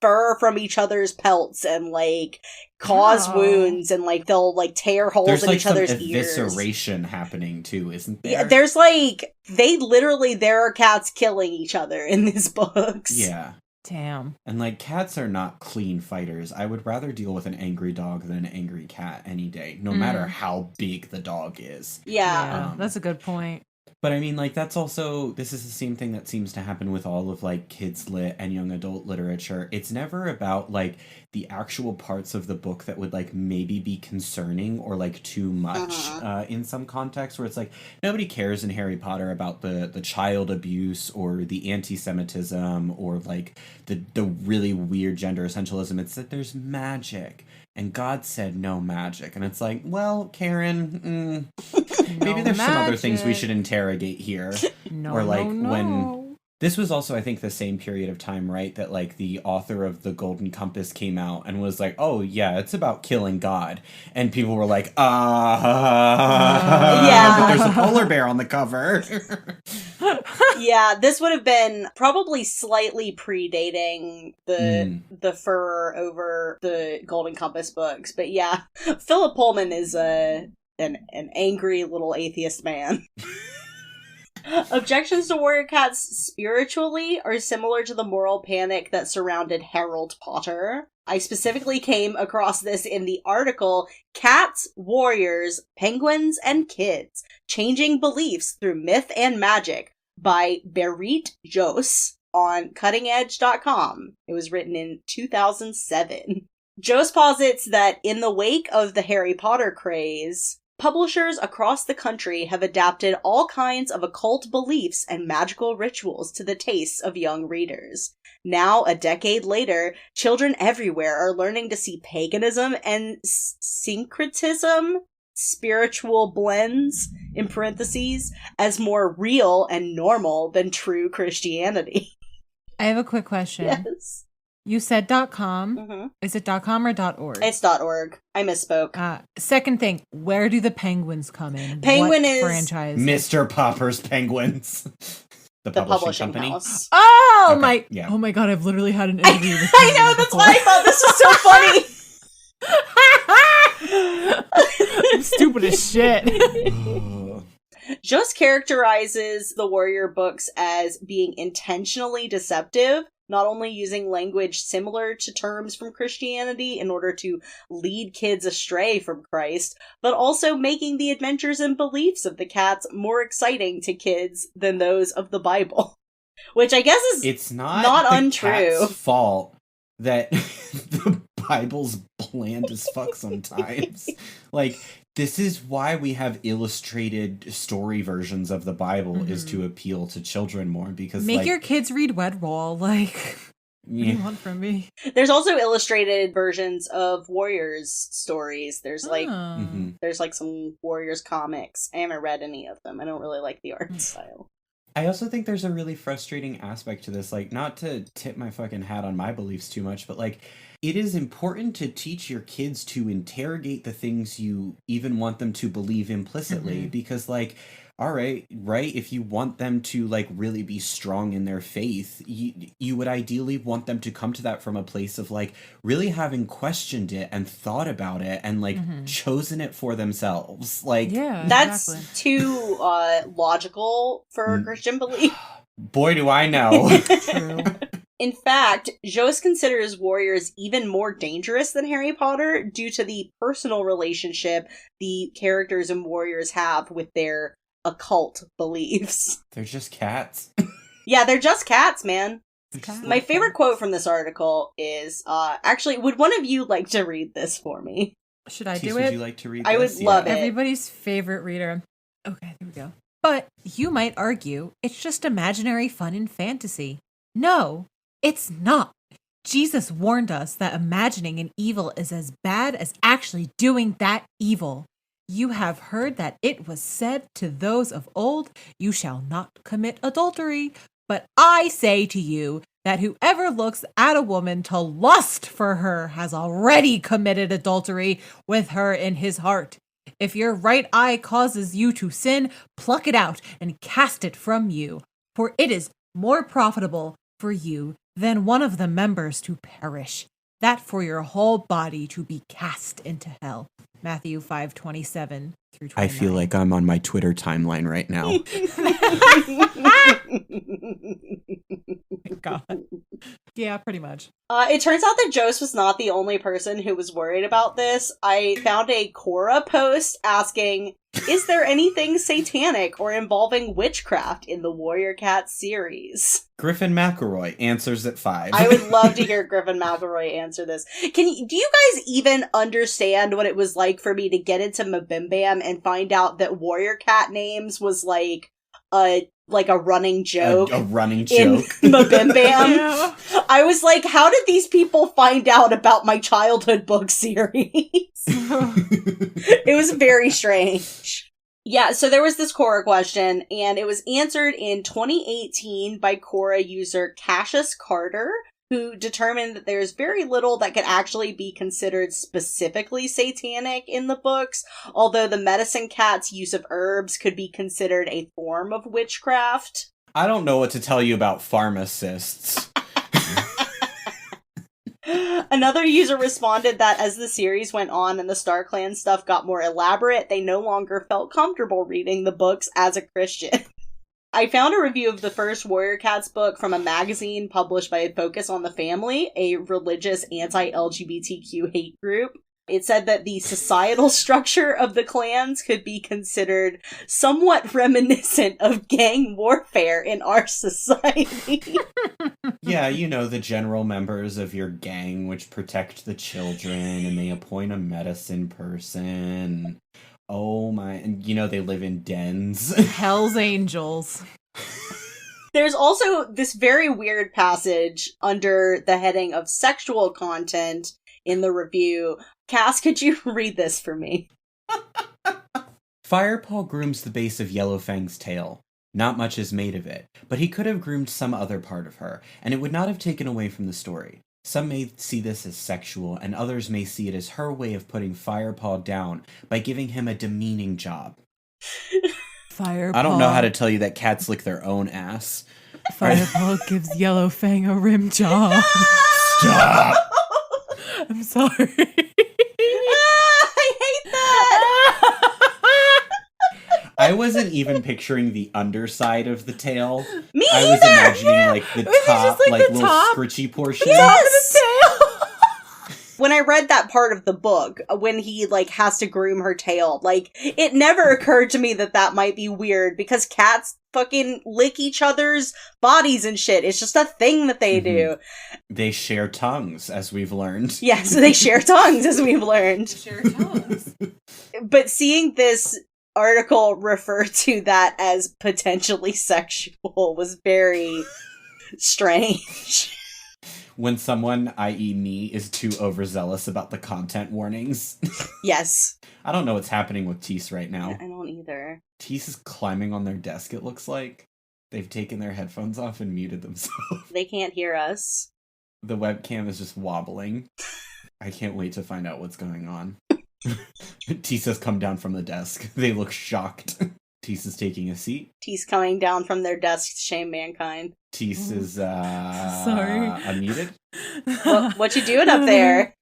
fur from each other's pelts and like cause wounds, and like they'll like tear holes in each other's ears. There's like some evisceration happening too, isn't there? Yeah, there's like there are cats killing each other in these books. Yeah. Damn. And like cats are not clean fighters. I would rather deal with an angry dog than an angry cat any day, no matter how big the dog is. Yeah. That's a good point. But I mean, like, this is the same thing that seems to happen with all of, like, kids lit and young adult literature. It's never about, like, the actual parts of the book that would, like, maybe be concerning or, like, too much in some context, where it's like, nobody cares in Harry Potter about the child abuse or the anti-Semitism or, like, the really weird gender essentialism. It's that there's magic. And God said no magic. And it's like, well, Karen, maybe there's some other things we should interrogate here. Or like when this was also, I think, the same period of time, right? That like the author of The Golden Compass came out and was like, oh yeah, it's about killing God. And people were like, yeah. But there's a polar bear on the cover. Yeah, this would have been probably slightly predating the fur over the Golden Compass books. But yeah, Philip Pullman is an angry little atheist man. Objections to warrior cats spiritually are similar to the moral panic that surrounded Harold Potter. I specifically came across this in the article, Cats, Warriors, Penguins, and Kids, Changing Beliefs Through Myth and Magic by Berit Jos on cuttingedge.com. It was written in 2007. Jos posits that in the wake of the Harry Potter craze, publishers across the country have adapted all kinds of occult beliefs and magical rituals to the tastes of young readers. Now, a decade later, children everywhere are learning to see paganism and syncretism, spiritual blends, in parentheses, as more real and normal than true Christianity. I have a quick question. Yes. You said .com. Mm-hmm. Is it .com or .org? It's .org. I misspoke. Second thing, where do the penguins come in? Penguin what is franchise? Mr. Popper's Penguins. The publishing company. House. Oh okay. Yeah. Oh my god, I've literally had an interview with I know, that's why I thought this was so funny. Stupid as shit. Just characterizes the warrior books as being intentionally deceptive, not only using language similar to terms from Christianity in order to lead kids astray from Christ, but also making the adventures and beliefs of the cats more exciting to kids than those of the Bible. Which I guess is it's not untrue. Cat's fault that the Bible's bland as fuck sometimes. Like, this is why we have illustrated story versions of the Bible, is to appeal to children more, because make your kids read Wedwall, like, what do you want from me? There's also illustrated versions of Warriors stories. There's like there's like some Warriors comics. I haven't read any of them. I don't really like the art style. I also think there's a really frustrating aspect to this, like, not to tip my fucking hat on my beliefs too much, but like, it is important to teach your kids to interrogate the things you even want them to believe implicitly, because like, all right, if you want them to like really be strong in their faith, you would ideally want them to come to that from a place of like really having questioned it and thought about it and like chosen it for themselves. Like, yeah, that's too logical for Christian belief. Boy, do I know. True. In fact, Jost considers warriors even more dangerous than Harry Potter due to the personal relationship the characters and warriors have with their occult beliefs. They're just cats. Yeah, they're just cats, man. Cats. My favorite quote from this article is, actually, would one of you like to read this for me? Should I Tease, do would it? you like to read I this? would love it. Everybody's favorite reader. Okay, there we go. But you might argue it's just imaginary fun and fantasy. No, it's not. Jesus warned us that imagining an evil is as bad as actually doing that evil. You have heard that it was said to those of old, you shall not commit adultery. But I say to you that whoever looks at a woman to lust for her has already committed adultery with her in his heart. If your right eye causes you to sin, pluck it out and cast it from you, for it is more profitable for you than one of the members to perish, that for your whole body to be cast into hell. Matthew 5:27 through 29. I feel like I'm on my Twitter timeline right now. God. Yeah, pretty much. It turns out that Jost was not the only person who was worried about this. I found a Quora post asking, is there anything satanic or involving witchcraft in the Warrior Cat series? Griffin McElroy answers at 5. I would love to hear Griffin McElroy answer this. Do you guys even understand what it was like for me to get into Mabimbam and find out that Warrior Cat names was like a running joke? A running In joke. Mabimbam. Yeah. I was like, how did these people find out about my childhood book series? It was very strange. Yeah, so there was this Quora question, and it was answered in 2018 by Quora user Cassius Carter, who determined that there's very little that could actually be considered specifically satanic in the books, although the medicine cat's use of herbs could be considered a form of witchcraft. I don't know what to tell you about pharmacists. Another user responded that as the series went on and the StarClan stuff got more elaborate, they no longer felt comfortable reading the books as a Christian. I found a review of the first Warrior Cats book from a magazine published by Focus on the Family, a religious anti-LGBTQ hate group. It said that the societal structure of the clans could be considered somewhat reminiscent of gang warfare in our society. Yeah, you know, the general members of your gang which protect the children, and they appoint a medicine person. Oh my, and you know, they live in dens. Hell's Angels. There's also this very weird passage under the heading of sexual content in the review. Cass, could you read this for me? Firepaw grooms the base of Yellowfang's tail. Not much is made of it, but he could have groomed some other part of her, and it would not have taken away from the story. Some may see this as sexual, and others may see it as her way of putting Firepaw down by giving him a demeaning job. Firepaw. I don't know how to tell you that cats lick their own ass. Firepaw gives Yellowfang a rim job. Stop! I'm sorry. I hate that! I wasn't even picturing the underside of the tail. Me I was either! imagining like the Was it top, just, like, the little top? scritchy portion. Yes! Tail. When I read that part of the book, when he, has to groom her tail, it never occurred to me that might be weird, because cats fucking lick each other's bodies and shit. It's just a thing that they do. They share tongues, as we've learned. Yeah, so they share tongues, as we've learned. Share tongues. But seeing this article refer to that as potentially sexual was very strange. When someone, i.e. me, is too overzealous about the content warnings. Yes. I don't know what's happening with Tease right now. I don't either. Tease is climbing on their desk, it looks like. They've taken their headphones off and muted themselves. They can't hear us. The webcam is just wobbling. I can't wait to find out what's going on. Tease has come down from the desk. They look shocked. Tease is taking a seat. Tease coming down from their desk to shame mankind. Tease is, Sorry. unmuted. What you doing up there?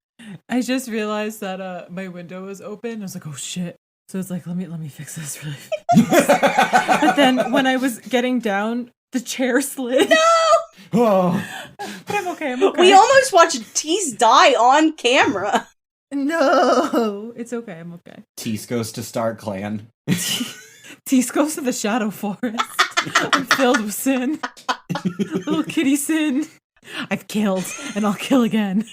I just realized that my window was open. I was like, oh shit. So it's like, let me fix this really fast. But then when I was getting down, the chair slid. No! Oh, But I'm okay. I'm okay. We almost watched Tease die on camera. No, it's okay. I'm okay. Tease goes to Star Clan. Tease goes to the Shadow Forest. I'm filled with sin. Little kitty sin. I've killed, and I'll kill again.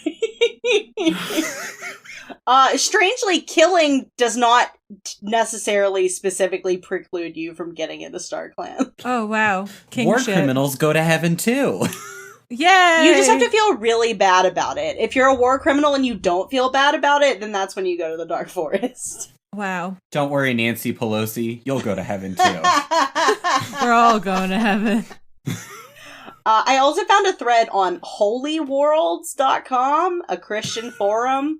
Strangely, killing does not necessarily specifically preclude you from getting into Star Clan. Oh, wow. King War shit. criminals go to heaven too. Yay! You just have to feel really bad about it. If you're a war criminal and you don't feel bad about it, then that's when you go to the Dark Forest. Wow. Don't worry, Nancy Pelosi. You'll go to heaven too. We're all going to heaven. I also found a thread on holyworlds.com, a Christian forum.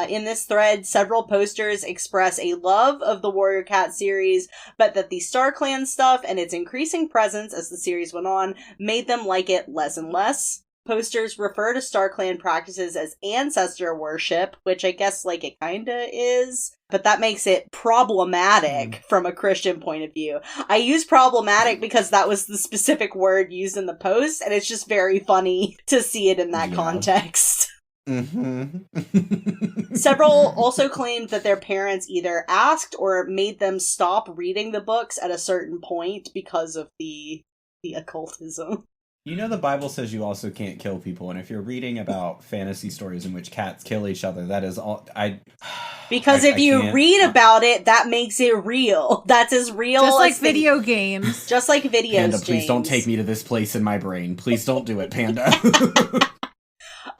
In this thread, several posters express a love of the Warrior Cat series, but that the StarClan stuff and its increasing presence as the series went on made them like it less and less. Posters refer to StarClan practices as ancestor worship, which I guess, like, it kinda is, but that makes it problematic from a Christian point of view. I use problematic because that was the specific word used in the post, and it's just very funny to see it in that context. Mm-hmm. Several also claimed that their parents either asked or made them stop reading the books at a certain point because of the occultism. You know the Bible says you also can't kill people, and if you're reading about fantasy stories in which cats kill each other, that is all Because if you read about it, that makes it real. That's as real just like as video games. Just like videos, Panda, please James. don't take me to this place in my brain. Please don't do it, Panda.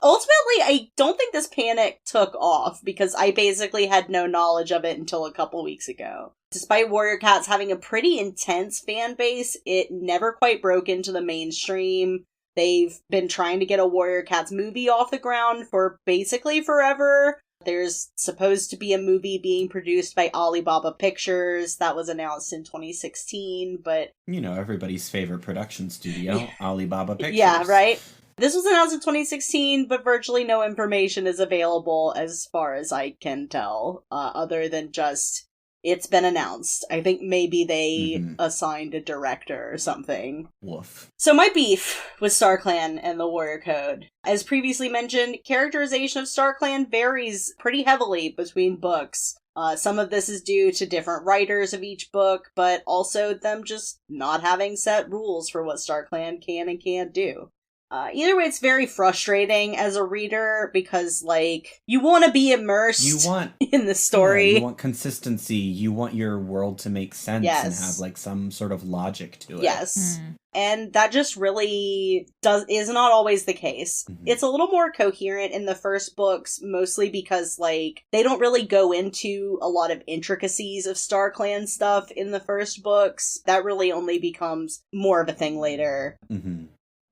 Ultimately, I don't think this panic took off because I basically had no knowledge of it until a couple weeks ago. Despite Warrior Cats having a pretty intense fan base, it never quite broke into the mainstream. They've been trying to get a Warrior Cats movie off the ground for basically forever. There's supposed to be a movie being produced by Alibaba Pictures that was announced in 2016, but... You know, everybody's favorite production studio, Alibaba Pictures. Yeah, right? This was announced in 2016, but virtually no information is available as far as I can tell, other than just, it's been announced. I think maybe they assigned a director or something. Woof. So my beef with StarClan and the Warrior Code. As previously mentioned, characterization of StarClan varies pretty heavily between books. Some of this is due to different writers of each book, but also them just not having set rules for what StarClan can and can't do. Either way, it's very frustrating as a reader because, like, you want to be immersed in the story. Yeah, you want consistency. You want your world to make sense and have, like, some sort of logic to it. Yes. And that just really is not always the case. It's a little more coherent in the first books, mostly because, like, they don't really go into a lot of intricacies of StarClan stuff in the first books. That really only becomes more of a thing later.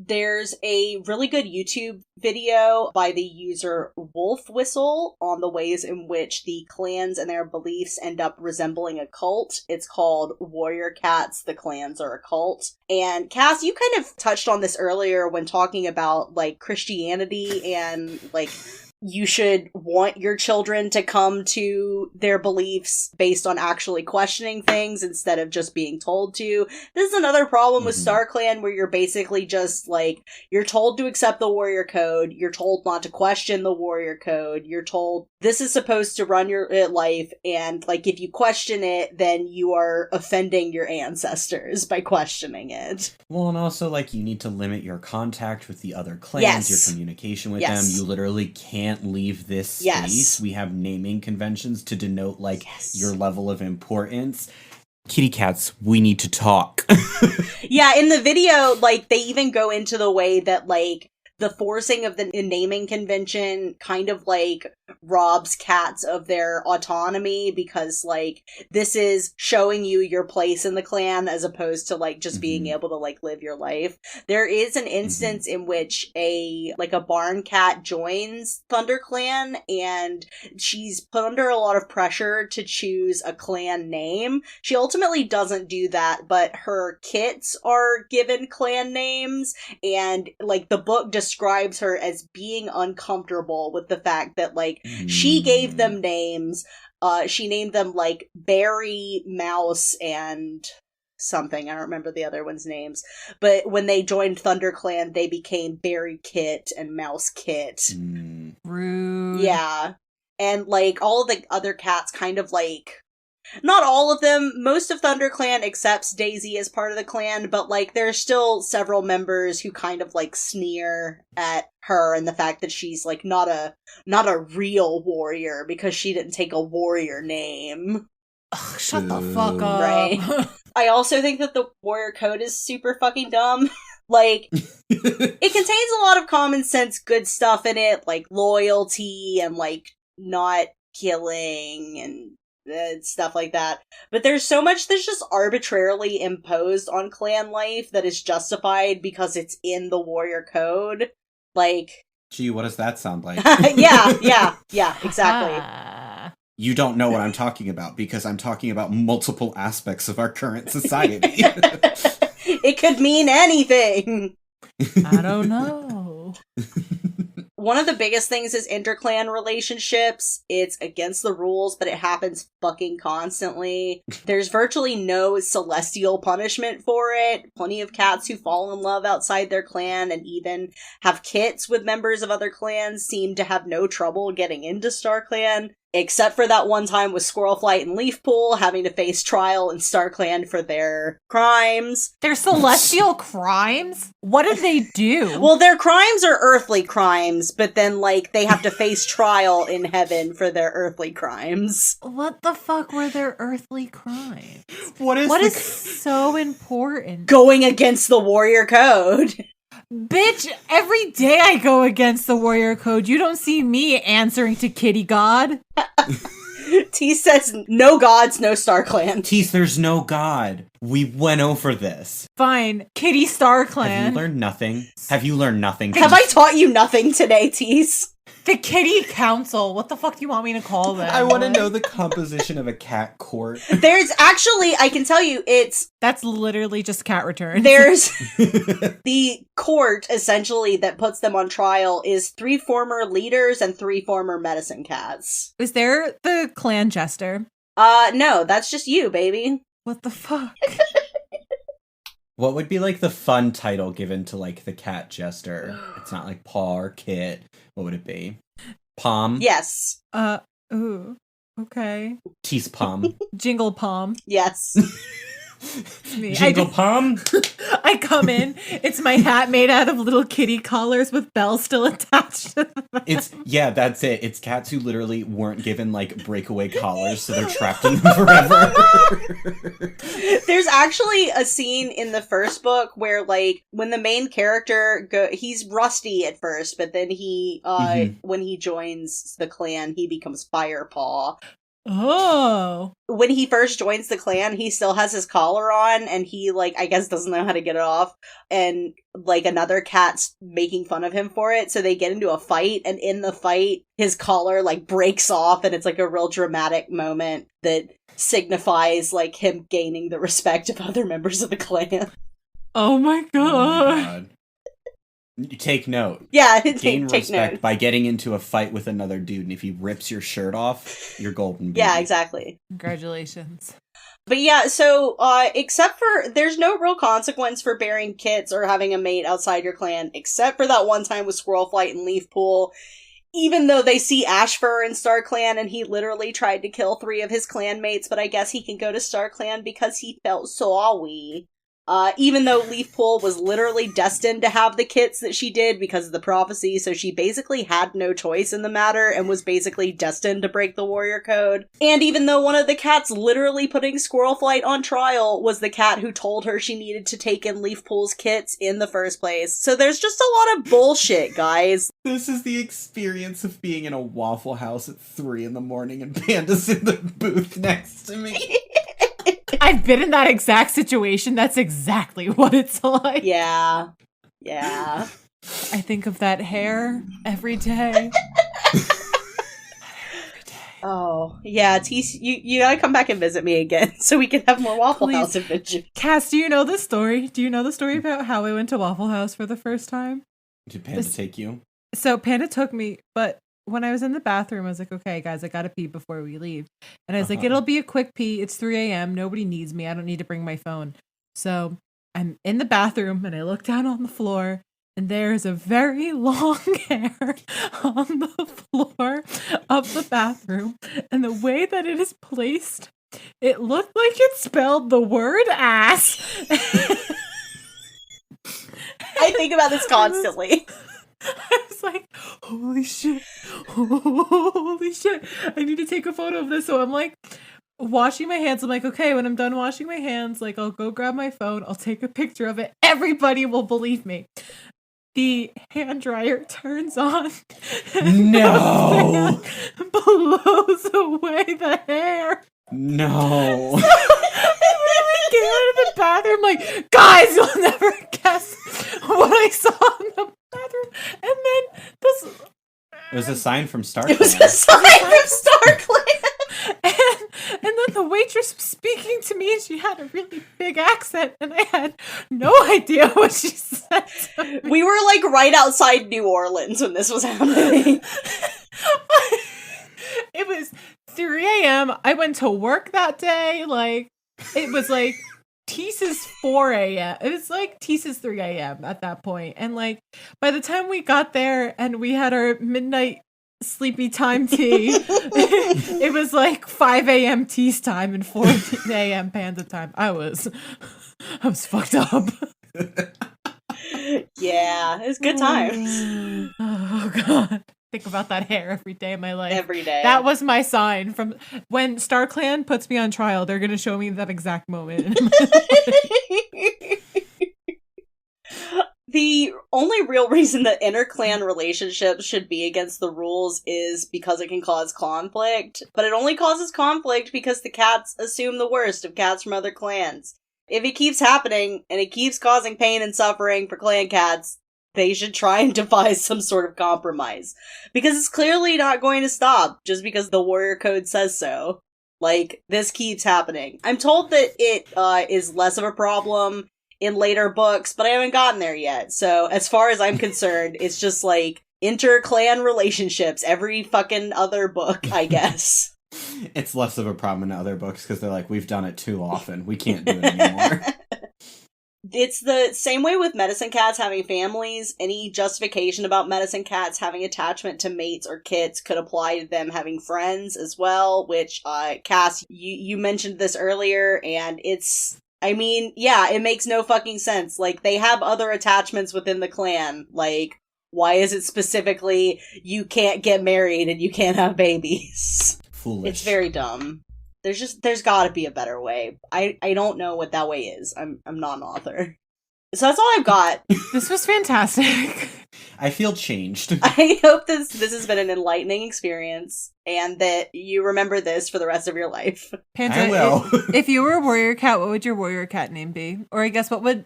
There's a really good YouTube video by the user Wolf Whistle on the ways in which the clans and their beliefs end up resembling a cult. It's called Warrior Cats, the Clans Are a Cult. And Cass, you kind of touched on this earlier when talking about, like, Christianity and, like, you should want your children to come to their beliefs based on actually questioning things instead of just being told to. This is another problem with StarClan where you're basically just, like, you're told to accept the Warrior Code, you're told not to question the Warrior Code, you're told this is supposed to run your life, and, like, if you question it, then you are offending your ancestors by questioning it. Well, and also, like, you need to limit your contact with the other clans, your communication with them. You literally can't leave this space. We have naming conventions to denote, like, your level of importance. Kitty cats, we need to talk. Yeah, in the video, like, they even go into the way that, like, the forcing of the naming convention kind of, like, robs cats of their autonomy because, like, this is showing you your place in the clan as opposed to, like, just being able to, like, live your life. There is an instance in which a barn cat joins ThunderClan and she's put under a lot of pressure to choose a clan name. She ultimately doesn't do that, but her kits are given clan names, and, like, the book describes her as being uncomfortable with the fact that, like, she gave them names. She named them, like, Berry, Mouse, and something. I don't remember the other ones' names. But when they joined ThunderClan, they became Berry Kit and Mouse Kit. Rude. Yeah. And, like, all of the other cats kind of, like... Not all of them. Most of ThunderClan accepts Daisy as part of the clan, but, like, there's still several members who kind of, like, sneer at her and the fact that she's, like, not a real warrior because she didn't take a warrior name. Ugh, shut the fuck up. Right. I also think that the warrior code is super fucking dumb. Like, it contains a lot of common sense good stuff in it, like loyalty and, like, not killing and stuff like that. But there's so much that's just arbitrarily imposed on clan life that is justified because it's in the warrior code. Like... Gee, what does that sound like? Yeah, exactly. You don't know what I'm talking about because I'm talking about multiple aspects of our current society. It could mean anything. I don't know. One of the biggest things is interclan relationships. It's against the rules, but it happens fucking constantly. There's virtually no celestial punishment for it. Plenty of cats who fall in love outside their clan and even have kits with members of other clans seem to have no trouble getting into StarClan. Except for that one time with Squirrelflight and Leafpool having to face trial in StarClan for their crimes. Their celestial crimes? What did they do? Well, their crimes are earthly crimes, but then, like, they have to face trial in heaven for their earthly crimes. What the fuck were their earthly crimes? What is so important? Going against the warrior code. Bitch, every day I go against the warrior code. You don't see me answering to Kitty God. T says, no gods, no StarClan. Tease, there's no god. We went over this. Fine. Kitty StarClan. Have you learned nothing? Have I taught you nothing today, Tease? The Kitty Council. What the fuck do you want me to call them? I want to know the composition of a cat court. There's actually, I can tell you, That's literally just cat returns. There's the court, essentially, that puts them on trial is 3 former leaders and 3 former medicine cats. Is there the clan jester? No, that's just you, baby. What the fuck? What would be, like, the fun title given to, like, the cat jester? It's not like Paw or Kit. What would it be? Palm? Yes. Ooh. Okay. Tease Palm. Jingle Palm. Yes. It's me. Jingle Palm? I come in. It's my hat made out of little kitty collars with bells still attached to them. That's it. It's cats who literally weren't given, like, breakaway collars, so they're trapped in them forever. There's actually a scene in the first book where, like, when the main character he's rusty at first, but then he when he joins the clan, he becomes Firepaw. Oh. When he first joins the clan, he still has his collar on, and he, like, I guess doesn't know how to get it off, and, like, another cat's making fun of him for it, so they get into a fight, and in the fight, his collar, like, breaks off, and it's, like, a real dramatic moment that signifies, like, him gaining the respect of other members of the clan. Oh my god. You take note. Yeah, gain take respect note. by getting into a fight with another dude, and if he rips your shirt off, you're golden. Baby. Yeah, exactly. Congratulations. But yeah, so, except for, there's no real consequence for bearing kits or having a mate outside your clan, except for that one time with Squirrelflight and Leafpool. Even though they see Ashfur in StarClan, and he literally tried to kill 3 of his clanmates, but I guess he can go to StarClan because he felt sorry. Even though Leafpool was literally destined to have the kits that she did because of the prophecy, so she basically had no choice in the matter and was basically destined to break the warrior code. And even though one of the cats literally putting Squirrelflight on trial was the cat who told her she needed to take in Leafpool's kits in the first place. So there's just a lot of bullshit, guys. This is the experience of being in a Waffle House at 3 a.m. and Panda's in the booth next to me. I've been in that exact situation. That's exactly what it's like. Yeah. I think of that hair every day. Oh, yeah, Tease, you gotta come back and visit me again so we can have more Waffle Please. House adventures. Cass, do you know the story? Do you know the story about how I went to Waffle House for the first time? Did Panda take you? So Panda took me, but when I was in the bathroom, I was like, okay, guys, I gotta pee before we leave. And I was like, it'll be a quick pee. It's 3 a.m. Nobody needs me. I don't need to bring my phone. So I'm in the bathroom and I look down on the floor and there's a very long hair on the floor of the bathroom. And the way that it is placed, it looked like it spelled the word ass. I think about this constantly. I was like, holy shit. I need to take a photo of this. So I'm like washing my hands. I'm like, okay, when I'm done washing my hands, like I'll go grab my phone. I'll take a picture of it. Everybody will believe me. The hand dryer turns on. No. Blows away the hair. No. I literally came out of the bathroom like, guys, you'll never guess what I saw in the bathroom. And then this... It was a sign from StarClan. It was a sign from StarClan. And then the waitress was speaking to me and she had a really big accent and I had no idea what she said. We were like right outside New Orleans when this was happening. It was 3 a.m. I went to work that day. Like, it was like Teese's 4 a.m. It was like Teese's 3 a.m. at that point. And like, by the time we got there and we had our midnight sleepy time tea, it was like 5 a.m. Tease time and 4 a.m. Panda time. I was fucked up. Yeah, it was good times. Oh, God. Think about that hair every day of my life. Every day. That was my sign. From when StarClan puts me on trial, they're going to show me that exact moment. The only real reason that inter-clan relationships should be against the rules is because it can cause conflict. But it only causes conflict because the cats assume the worst of cats from other clans. If it keeps happening, and it keeps causing pain and suffering for clan cats, they should try and devise some sort of compromise. Because it's clearly not going to stop just because the warrior code says so. Like, this keeps happening. I'm told that it is less of a problem in later books, but I haven't gotten there yet. So, as far as I'm concerned, it's just like inter-clan relationships every fucking other book, I guess. It's less of a problem in other books because they're like, we've done it too often. We can't do it anymore. It's the same way with medicine cats having families. Any justification about medicine cats having attachment to mates or kits could apply to them having friends as well, which, Cass, you mentioned this earlier, and it's, I mean, yeah, it makes no fucking sense. Like, they have other attachments within the clan. Like, why is it specifically you can't get married and you can't have babies? Foolish. It's very dumb. There's gotta be a better way. I don't know what that way is. I'm not an author. So that's all I've got. This was fantastic. I feel changed. I hope this has been an enlightening experience and that you remember this for the rest of your life. Panda, I will. If you were a warrior cat, what would your warrior cat name be? Or I guess what would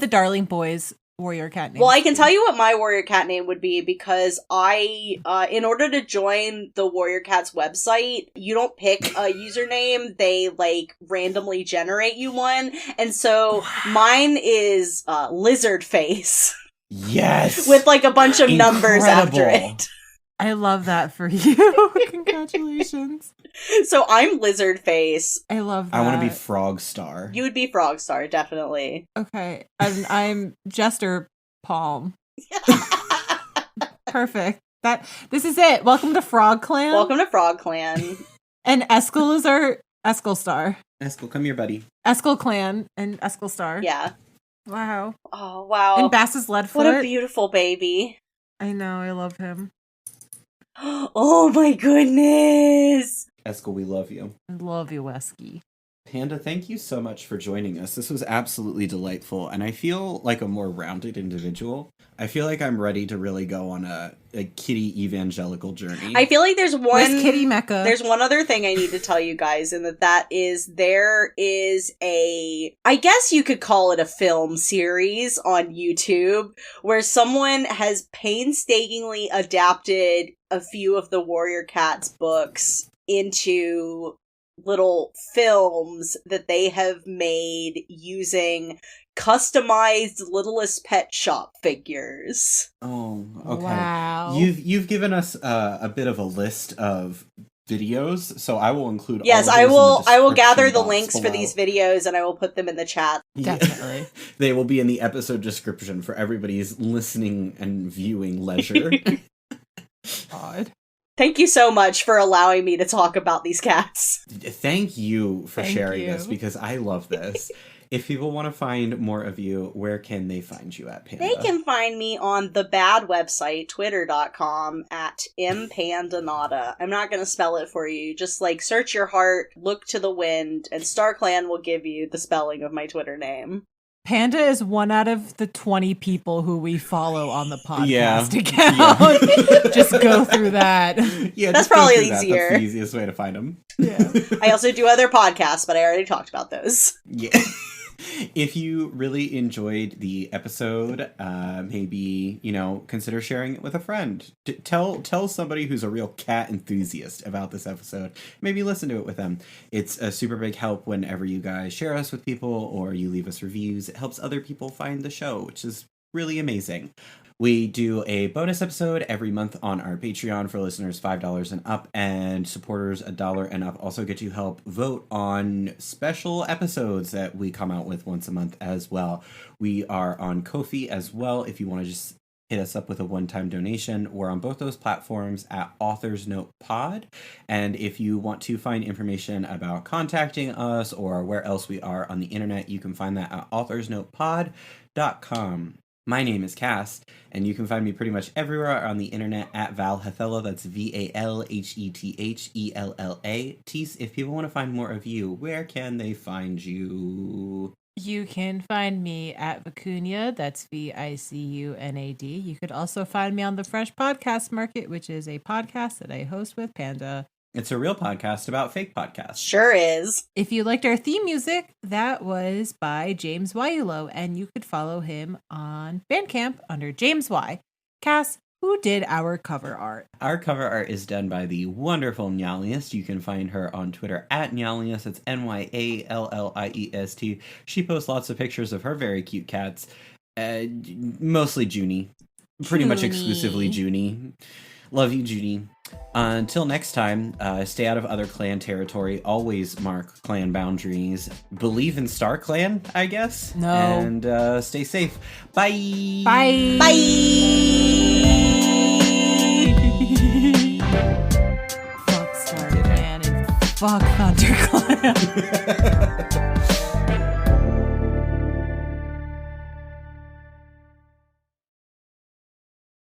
the Darling Boys warrior cat name? Well, I can tell you what my warrior cat name would be because I, in order to join the Warrior Cats website, you don't pick a username, they, like, randomly generate you one, and so mine is, Lizard Face. Yes! With, like, a bunch of numbers after it. I love that for you. Congratulations. So I'm Lizard Face. I love that. I want to be Frog Star. You would be Frog Star, definitely. Okay. And I'm Jester Palm. Perfect. This is it. Welcome to Frog Clan. Welcome to Frog Clan. And Eskel is our Eskel Star. Eskel, come here, buddy. Eskel Clan and Eskel Star. Yeah. Wow. Oh, wow. And Bass is Leadfoot. What a beautiful baby. I know. I love him. Oh my goodness. Eskel, we love you. I love you, Wesky. Panda, thank you so much for joining us. This was absolutely delightful, and I feel like a more rounded individual. I feel like I'm ready to really go on a kitty evangelical journey. I feel like there's Kitty Mecca. There's one other thing I need to tell you guys, and that is there is I guess you could call it a film series on YouTube, where someone has painstakingly adapted a few of the Warrior Cats books into little films that they have made using customized Littlest Pet Shop figures. Oh, okay. Wow. You've given us a bit of a list of videos, so I will include. Yes, all of those I will gather the box links for below. these videos and I will put them in the chat. Definitely. They will be in the episode description for everybody's listening and viewing leisure. God. Thank you so much for allowing me to talk about these cats. Thank you for sharing this, you. because I love this. If people want to find more of you, where can they find you at, Panda? They can find me on the bad website, twitter.com, at mpandanata. I'm not going to spell it for you. Just, like, search your heart, look to the wind, and StarClan will give you the spelling of my Twitter name. Panda is 1 out of the 20 people who we follow on the podcast Yeah. account. Just go through that. Yeah, That's just go probably through that. easier. That's the easiest way to find them. Yeah. I also do other podcasts, but I already talked about those. Yeah. If you really enjoyed the episode, maybe, consider sharing it with a friend. Tell somebody who's a real cat enthusiast about this episode. Maybe listen to it with them. It's a super big help whenever you guys share us with people or you leave us reviews. It helps other people find the show, which is really amazing. We do a bonus episode every month on our Patreon for listeners $5 and up, and supporters $1 and up also get to help vote on special episodes that we come out with once a month as well. We are on Ko-fi as well. If you want to just hit us up with a one-time donation, we're on both those platforms at Authors Note Pod. And if you want to find information about contacting us or where else we are on the internet, you can find that at authorsnotepod.com. My name is Cass, and you can find me pretty much everywhere on the internet at Valhethella. That's VALHETHELLA. Tease, if people want to find more of you, where can they find you? You can find me at Vicunia, that's VICUNAD. You could also find me on the Fresh Podcast Market, which is a podcast that I host with Panda. It's a real podcast about fake podcasts. Sure is. If you liked our theme music, that was by James Wyulo, and you could follow him on Bandcamp under James Y. Cass, who did our cover art? Our cover art is done by the wonderful Nyaliest. You can find her on Twitter at Nyaliest. It's NYALLIEST. She posts lots of pictures of her very cute cats. Mostly Junie. Pretty much exclusively Junie. Love you, Junie. Until next time, stay out of other clan territory. Always mark clan boundaries. Believe in StarClan, I guess. No. And stay safe. Bye. Bye. Bye! Fuck StarClan and fuck ThunderClan.